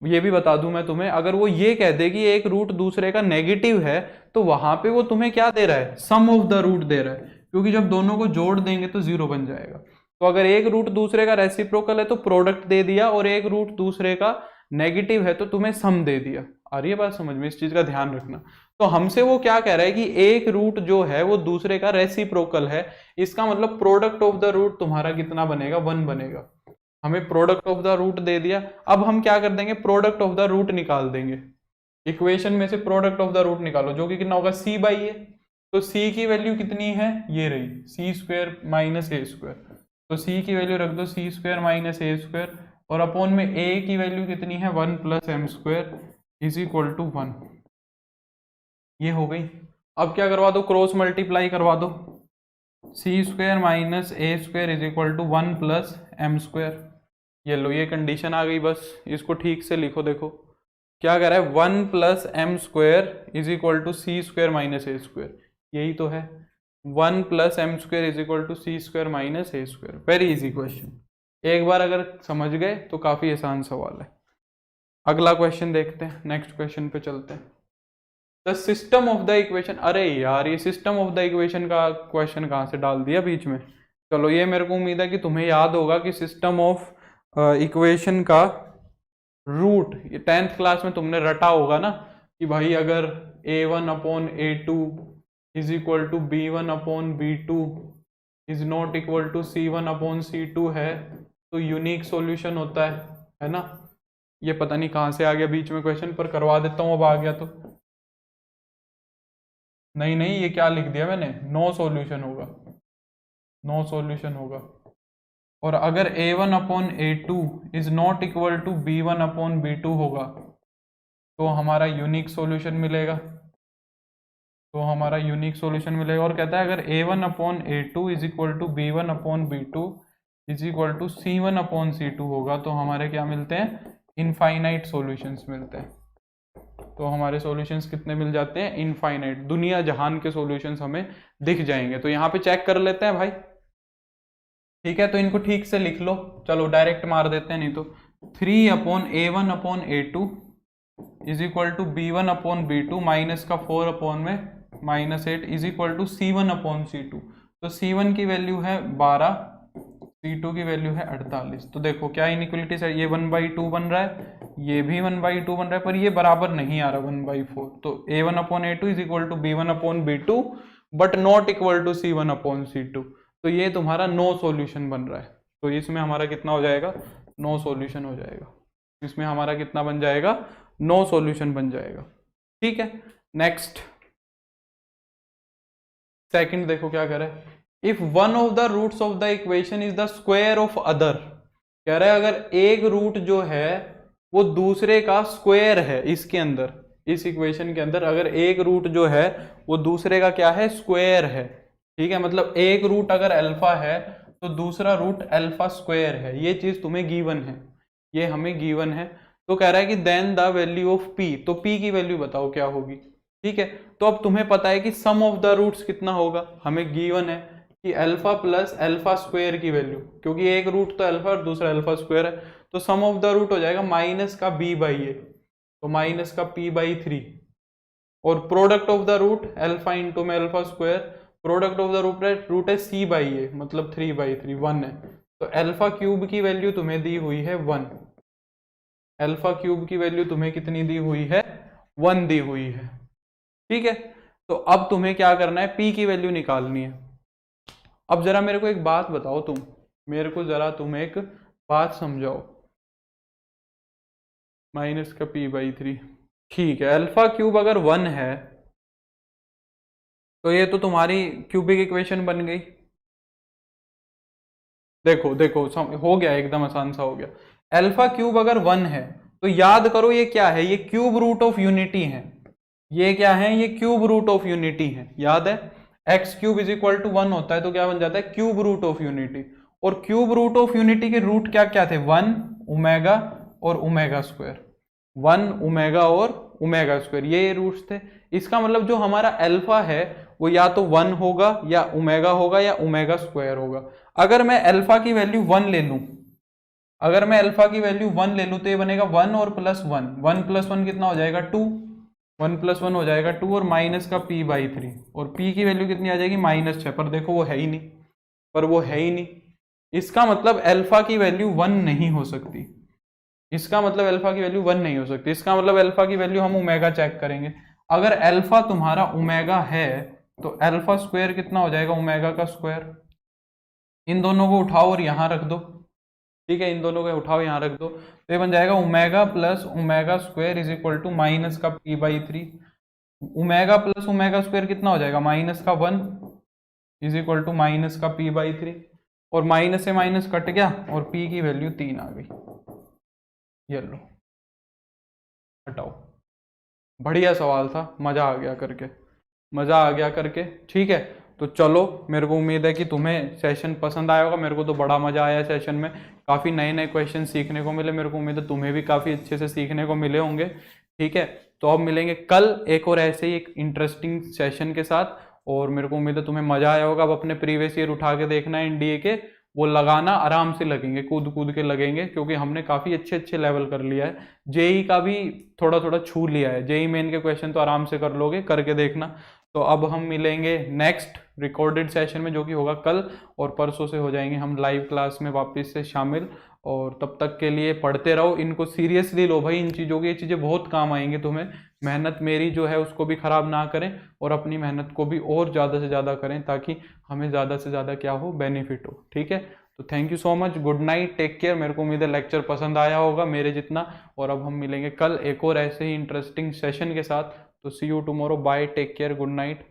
ये भी बता दूं मैं तुम्हें, अगर वो ये कह दे कि एक रूट दूसरे का नेगेटिव है तो वहां पे वो तुम्हें क्या दे रहा है? सम ऑफ द रूट दे रहा है, क्योंकि जब दोनों को जोड़ देंगे तो 0 बन जाएगा। तो अगर एक रूट दूसरे का रेसिप्रोकल है तो प्रोडक्ट दे दिया, और एक रूट दूसरे का नेगेटिव है तो तुम्हें सम दे दिया। आ रही है बात समझ में? इस चीज का ध्यान रखना। तो हमसे वो क्या कह रहा है कि एक रूट जो है वो दूसरे का रेसिप्रोकल है, इसका मतलब प्रोडक्ट ऑफ द रूट तुम्हारा कितना बनेगा? 1 बनेगा। हमें प्रोडक्ट ऑफ द रूट दे दिया, अब हम क्या कर देंगे? प्रोडक्ट ऑफ द रूट निकाल देंगे। इक्वेशन में से प्रोडक्ट ऑफ द रूट निकालो, जो कि कितना होगा? c by A. तो c की वैल्यू कितनी है? ये रही, c square minus A square, तो c की वैल्यू रख दो c square minus A square, और अपॉन में a की वैल्यू कितनी है? 1 plus M square is equal to 1। ये हो गई। अब क्या करवा दो? क्रॉस मल्टीप्लाई करवा दो, c square minus A square is equal to 1 plus M square. ये लो, ये कंडीशन आ गई, बस इसको ठीक से लिखो। देखो क्या कह रहा है? 1 plus M square is equal to C square minus A square, यही तो है। 1 plus M square is equal to C square minus A square. Very easy question, एक बार अगर समझ गए तो काफी आसान सवाल है। अगला क्वेश्चन देखते हैं, नेक्स्ट क्वेश्चन पे चलते हैं। The system of the equation. अरे यार, ये सिस्टम ऑफ द इक्वेशन का क्वेश्चन कहाँ से डाल दिया बीच में? चलो, ये मेरे को उम्मीद है कि तुम्हें याद होगा कि सिस्टम ऑफ इक्वेशन का रूट, ये 10th क्लास में तुमने रटा होगा ना, कि भाई अगर a1 upon a2 is equal to b1 upon b2 is not equal to c1 upon c2 है तो यूनिक सॉल्यूशन होता है ना। ये पता नहीं कहाँ से आ गया बीच में क्वेश्चन, पर करवा देता हूँ अब आ गया तो। नहीं नहीं, ये क्या लिख दिया मैंने, नो सॉल्यूशन होगा, नो सॉल्यूशन होगा। और अगर a1 upon a2 is not equal to b1 upon b2 होगा तो हमारा यूनिक सॉल्यूशन मिलेगा, तो हमारा यूनिक सॉल्यूशन मिलेगा। और कहता है अगर a1 upon a2 is equal to b1 upon b2 is equal to c1 upon c2 होगा तो हमारे क्या मिलते हैं, इनफाइनाइट सॉल्यूशंस मिलते हैं। तो हमारे सॉल्यूशंस कितने मिल जाते हैं, इनफाइनाइट, दुनिया जहान के सॉल्यूशंस हमें दिख जाएंगे। तो यहाँ पे चेक कर लेते हैं भाई, ठीक है। तो इनको ठीक से लिख लो, चलो डायरेक्ट मार देते हैं नहीं तो। 3 upon a1 upon a2 is equal to b1 upon b2 minus का 4 अपॉन में -8 is equal to c1 upon c2। तो c1 की वैल्यू है 12, c2 की वैल्यू है 48। तो देखो क्या इनइक्वलिटी है, ये 1/2 बन रहा है, ये भी 1/2 बन रहा है, पर ये बराबर नहीं आ रहा 1/4। तो a1 upon a2 is equal to b1 upon b2 but not equal to c1 upon c2। तो ये तुम्हारा नो सॉल्यूशन बन रहा है। तो इसमें हमारा कितना हो जाएगा, नो सॉल्यूशन हो जाएगा। इसमें हमारा कितना बन जाएगा, नो सॉल्यूशन बन जाएगा, ठीक है। नेक्स्ट सेकंड देखो क्या कह रहा है, if one of the roots of the equation is the square of other. कह रहा है अगर एक रूट जो है वो दूसरे का स्क्वायर है, इसके अंदर, इस इक्वेशन के अंदर अगर एक रूट जो है वो दूसरे का क्या है, स्क्वायर है, ठीक है। मतलब एक रूट अगर अल्फा है तो दूसरा रूट अल्फा स्क्वायर है, ये चीज तुम्हें गिवन है, ये हमें गिवन है। तो कह रहा है कि then the value of P, तो पी की वैल्यू बताओ क्या होगी, ठीक है। तो अब तुम्हें पता है कि सम ऑफ द रूट्स कितना होगा, हमें गिवन है कि अल्फा प्लस अल्फा स्क्वायर की वैल्यू, क्योंकि एक रूट तो अल्फा और दूसरा अल्फा स्क्वायर है, तो सम ऑफ द रूट हो जाएगा माइनस का b बाई ए, तो माइनस का p/3, और product of the root alpha into में alpha square, product of the root है c/a, मतलब 3/3 1 है। तो अल्फा क्यूब की वैल्यू तुम्हें दी हुई है 1, अल्फा क्यूब की वैल्यू तुम्हें कितनी दी हुई है, 1 दी हुई है, ठीक है। तो अब तुम्हें क्या करना है, p की वैल्यू निकालनी है। अब जरा मेरे को एक बात बताओ, तुम एक बात समझाओ, माइनस का p/3, ठीक है। अल्फा क्यूब अगर 1 है तो ये तो तुम्हारी क्यूबिक इक्वेशन बन गई। देखो देखो हो गया, एकदम आसान सा हो गया। अल्फा क्यूब अगर 1 है तो याद करो ये क्या है, ये क्यूब रूट ऑफ यूनिटी है, ये क्या है, ये क्यूब रूट ऑफ यूनिटी है, याद है। X cube is equal to 1 होता है तो क्या बन जाता है, क्यूब रूट ऑफ यूनिटी। और क्यूब रूट ऑफ यूनिटी के रूट क्या क्या थे, 1 ओमेगा और ओमेगा स्क्वायर, 1 ओमेगा और ओमेगा स्क्वायर, ये रूट्स थे। इसका मतलब जो हमारा अल्फा है वो या तो 1 होगा या ओमेगा होगा या ओमेगा स्क्वायर होगा। अगर मैं अल्फा की वैल्यू 1 ले लूं, अगर मैं अल्फा की वैल्यू 1 ले लूं तो ये बनेगा 1 और प्लस 1, 1 प्लस 1 कितना हो जाएगा 2, 1 प्लस 1 हो जाएगा 2 और माइनस का p/3, और p की वैल्यू कितनी आ जाएगी -6। पर देखो वो है ही नहीं, पर वो है ही नहीं। इसका मतलब अल्फा की वैल्यू 1 नहीं हो सकती, इसका मतलब अल्फा की वैल्यू 1 नहीं हो सकती। इसका मतलब अल्फा की वैल्यू हम ओमेगा चेक करेंगे। अगर अल्फा तुम्हारा ओमेगा है तो अल्फा स्क्वायर कितना हो जाएगा, ओमेगा का स्क्वायर। इन दोनों को उठाओ और यहां रख दो, ठीक है, इन दोनों को उठाओ यहां रख दो, तो ये बन जाएगा omega plus omega square is equal to minus का p/3। Omega plus omega square कितना हो जाएगा, माइनस का 1 इज इक्वल टू माइनस का p/3, और माइनस से माइनस कट गया और p की वैल्यू 3 आ गई। ये लो, हटाओ। बढ़िया सवाल था, मजा आ गया करके, मजा आ गया करके, ठीक है। तो चलो, मेरे को उम्मीद है कि तुम्हें सेशन पसंद आया होगा। मेरे को तो बड़ा मजा आया सेशन में, काफ़ी नए नए क्वेश्चन सीखने को मिले। मेरे को उम्मीद है तुम्हें भी काफ़ी अच्छे से सीखने को मिले होंगे, ठीक है। तो अब मिलेंगे कल एक और ऐसे ही एक इंटरेस्टिंग सेशन के साथ, और मेरे को उम्मीद है तुम्हें मजा आया होगा। अब अपने प्रीवियस ईयर उठा के देखना है एनडीए के, वो लगाना, आराम से लगेंगे, कूद कूद के लगेंगे, क्योंकि हमने काफ़ी अच्छे अच्छे लेवल कर लिया है। जेई का भी थोड़ा थोड़ा छू लिया है, जेई मेन के क्वेश्चन तो आराम से कर लोगे, करके देखना। तो अब हम मिलेंगे नेक्स्ट रिकॉर्डेड सेशन में, जो कि होगा कल, और परसों से हो जाएंगे हम लाइव क्लास में वापस से शामिल। और तब तक के लिए पढ़ते रहो, इनको सीरियसली लो भाई, इन चीज़ों की, ये चीज़ें बहुत काम आएंगी तुम्हें। मेहनत मेरी जो है उसको भी ख़राब ना करें, और अपनी मेहनत को भी और ज़्यादा से ज़्यादा करें, ताकि हमें ज़्यादा से ज़्यादा क्या हो, बेनिफिट हो, ठीक है। तो thank you so much, good night, take care. मेरे को उम्मीद है लेक्चर पसंद आया होगा मेरे जितना, और अब हम मिलेंगे कल एक और ऐसे ही इंटरेस्टिंग सेशन के साथ। तो see you tomorrow, bye, take care, good night.